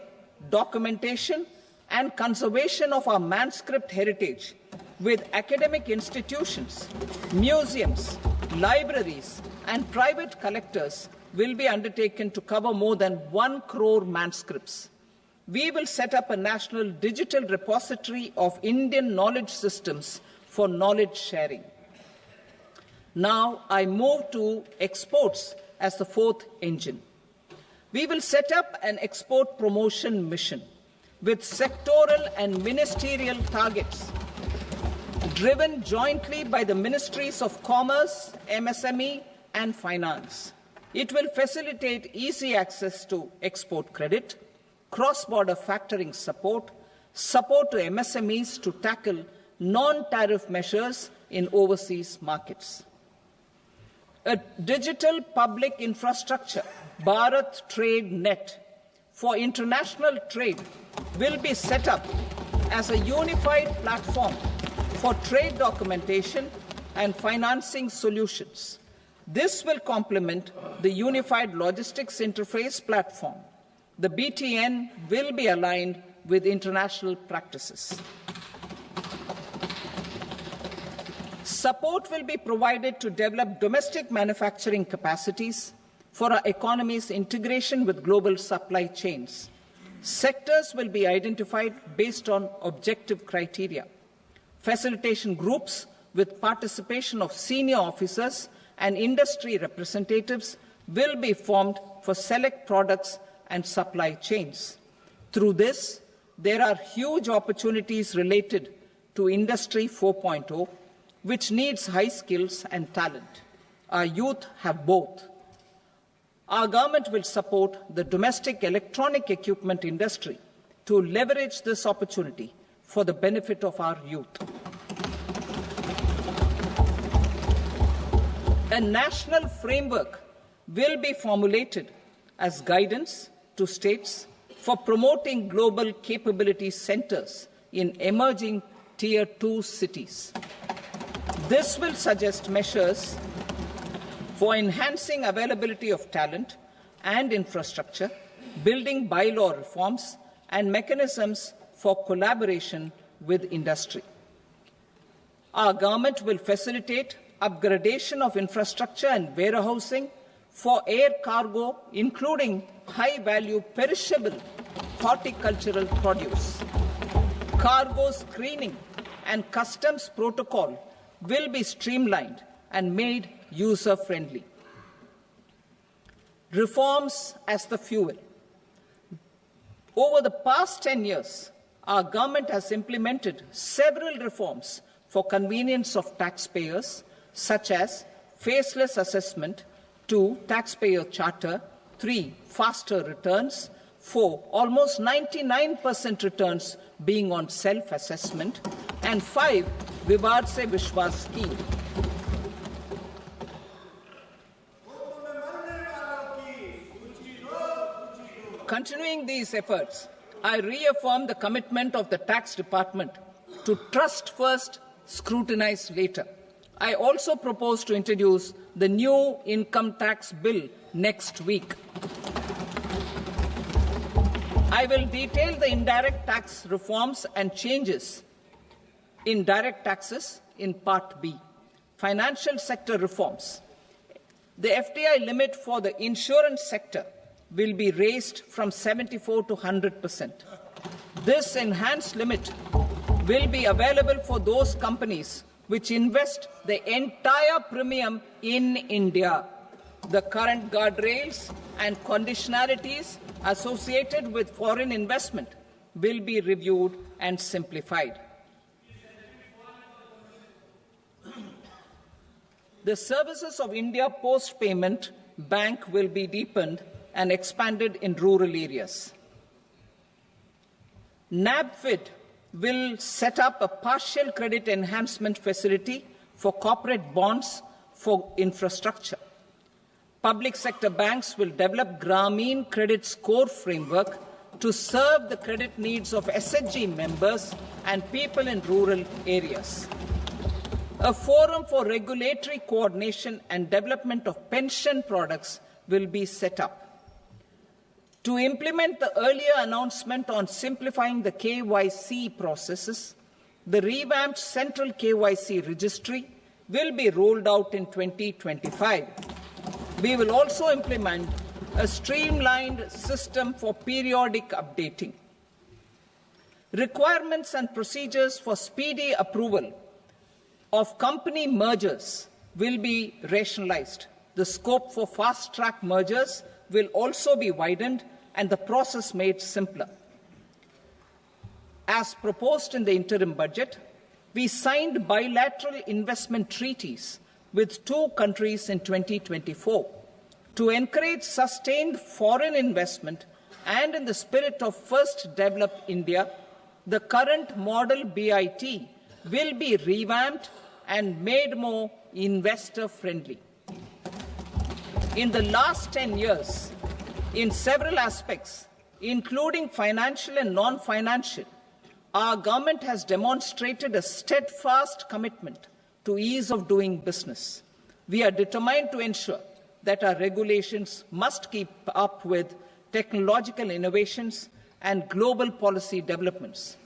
documentation, and conservation of our manuscript heritage with academic institutions, museums, libraries, and private collectors will be undertaken to cover more than 1 crore manuscripts. We will set up a national digital repository of Indian knowledge systems for knowledge sharing. Now I move to exports as the fourth engine. We will set up an export promotion mission with sectoral and ministerial targets driven jointly by the Ministries of Commerce, MSME, and Finance. It will facilitate easy access to export credit, cross-border factoring support, support to MSMEs to tackle non-tariff measures in overseas markets. A digital public infrastructure, Bharat Trade Net, for international trade will be set up as a unified platform for trade documentation and financing solutions. This will complement the Unified Logistics Interface platform. The BTN will be aligned with international practices. Support will be provided to develop domestic manufacturing capacities for our economy's integration with global supply chains. Sectors will be identified based on objective criteria. Facilitation groups with participation of senior officers and industry representatives will be formed for select products and supply chains. Through this, there are huge opportunities related to Industry 4.0, which needs high skills and talent. Our youth have both. Our government will support the domestic electronic equipment industry to leverage this opportunity for the benefit of our youth. A national framework will be formulated as guidance to states for promoting global capability centers in emerging Tier 2 cities. This will suggest measures for enhancing availability of talent and infrastructure, building bylaw reforms, and mechanisms for collaboration with industry. Our government will facilitate upgradation of infrastructure and warehousing for air cargo, including high-value perishable horticultural produce. Cargo screening and customs protocol will be streamlined and made user-friendly. Reforms as the fuel. Over the past 10 years, our government has implemented several reforms for convenience of taxpayers, such as faceless assessment, 2, taxpayer charter, 3, faster returns, 4, almost 99% returns being on self-assessment, and 5, Vivad Se Vishwas scheme. Continuing these efforts, I reaffirm the commitment of the Tax Department to trust first, scrutinize later. I also propose to introduce the new income tax bill next week. I will detail the indirect tax reforms and changes in direct taxes in Part B. Financial sector reforms. The FDI limit for the insurance sector will be raised from 74 to 100%. This enhanced limit will be available for those companies which invest the entire premium in India. The current guardrails and conditionalities associated with foreign investment will be reviewed and simplified. The services of India Post Payment Bank will be deepened and expanded in rural areas. NABFID will set up a partial credit enhancement facility for corporate bonds for infrastructure. Public sector banks will develop Grameen Credit Score Framework to serve the credit needs of SHG members and people in rural areas. A forum for regulatory coordination and development of pension products will be set up. To implement the earlier announcement on simplifying the KYC processes, the revamped Central KYC Registry will be rolled out in 2025. We will also implement a streamlined system for periodic updating. Requirements and procedures for speedy approval of company mergers will be rationalized. The scope for fast-track mergers will also be widened and the process made simpler. As proposed in the interim budget, we signed bilateral investment treaties with 2 countries in 2024 to encourage sustained foreign investment, and in the spirit of First Develop India, the current model BIT will be revamped and made more investor-friendly. In the last 10 years, in several aspects, including financial and non-financial, our government has demonstrated a steadfast commitment to ease of doing business. We are determined to ensure that our regulations must keep up with technological innovations and global policy developments.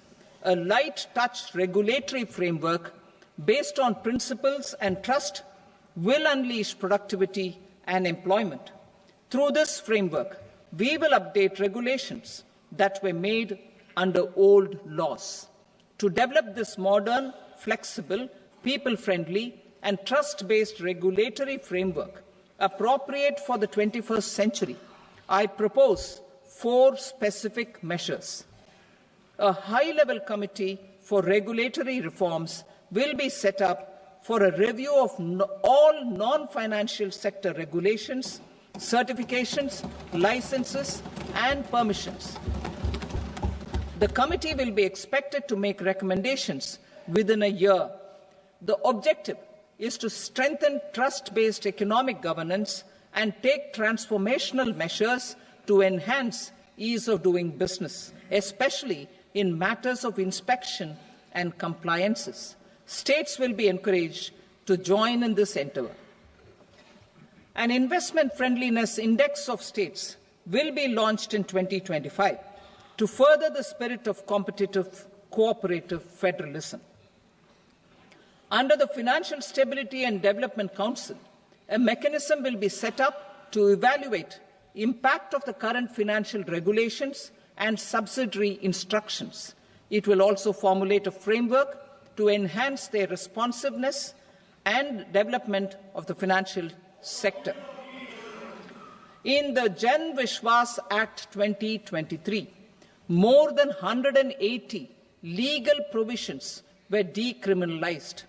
A light-touch regulatory framework based on principles and trust will unleash productivity and employment. Through this framework, we will update regulations that were made under old laws. To develop this modern, flexible, people-friendly and trust-based regulatory framework appropriate for the 21st century, I propose 4 specific measures. A high-level committee for regulatory reforms will be set up for a review of all non-financial sector regulations, certifications, licenses, and permissions. The committee will be expected to make recommendations within a year. The objective is to strengthen trust-based economic governance and take transformational measures to enhance ease of doing business, especially in matters of inspection and compliances. States will be encouraged to join in this endeavour. An investment friendliness index of states will be launched in 2025 to further the spirit of competitive, cooperative federalism. Under the Financial Stability and Development Council, a mechanism will be set up to evaluate impact of the current financial regulations and subsidiary instructions. It will also formulate a framework to enhance their responsiveness and development of the financial sector. In the Jan Vishwas Act 2023, more than 180 legal provisions were decriminalized.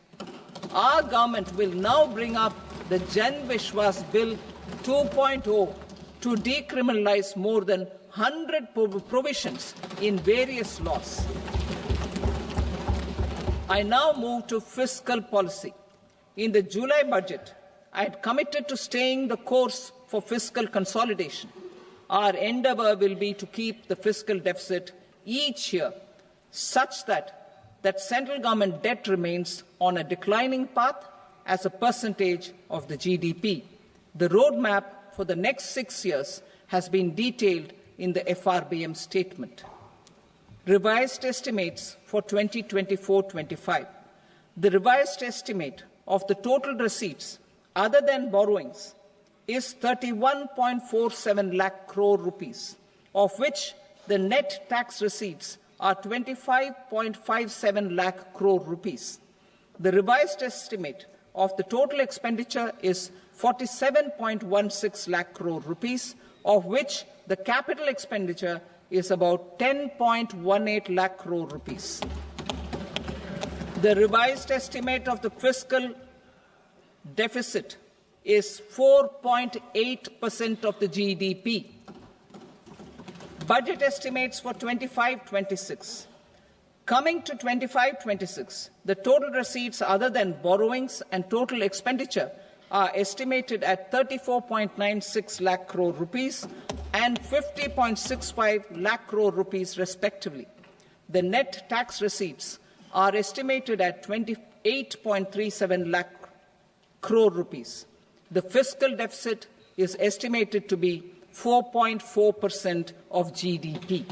Our government will now bring up the Jan Vishwas Bill 2.0 to decriminalize more than 100 provisions in various laws. I now move to fiscal policy. In the July budget, I had committed to staying the course for fiscal consolidation. Our endeavour will be to keep the fiscal deficit each year such that central government debt remains on a declining path as a percentage of the GDP. The roadmap for the next 6 years has been detailed in the FRBM statement. Revised estimates for 2024-25. The revised estimate of the total receipts other than borrowings is 31.47 lakh crore rupees, of which the net tax receipts are 25.57 lakh crore rupees. The revised estimate of the total expenditure is 47.16 lakh crore rupees, of which the capital expenditure is about 10.18 lakh crore rupees. The revised estimate of the fiscal deficit is 4.8% of the GDP. Budget estimates for 25-26. Coming to 25-26, the total receipts other than borrowings and total expenditure are estimated at 34.96 lakh crore rupees and 50.65 lakh crore rupees respectively. The net tax receipts are estimated at 28.37 lakh crore rupees. The fiscal deficit is estimated to be 4.4% of GDP.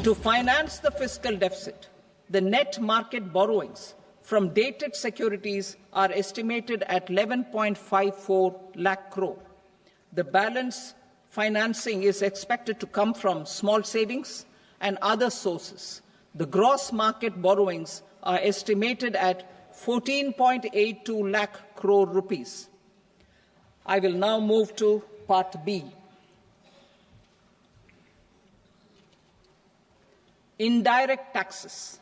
To finance the fiscal deficit, the net market borrowings from dated securities are estimated at 11.54 lakh crore. The balance financing is expected to come from small savings and other sources. The gross market borrowings are estimated at 14.82 lakh crore rupees. I will now move to Part B. Indirect taxes.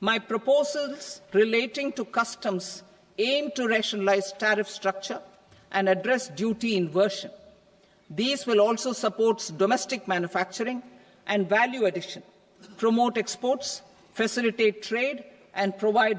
My proposals relating to customs aim to rationalize tariff structure and address duty inversion. These will also support domestic manufacturing and value addition, promote exports, facilitate trade, and provide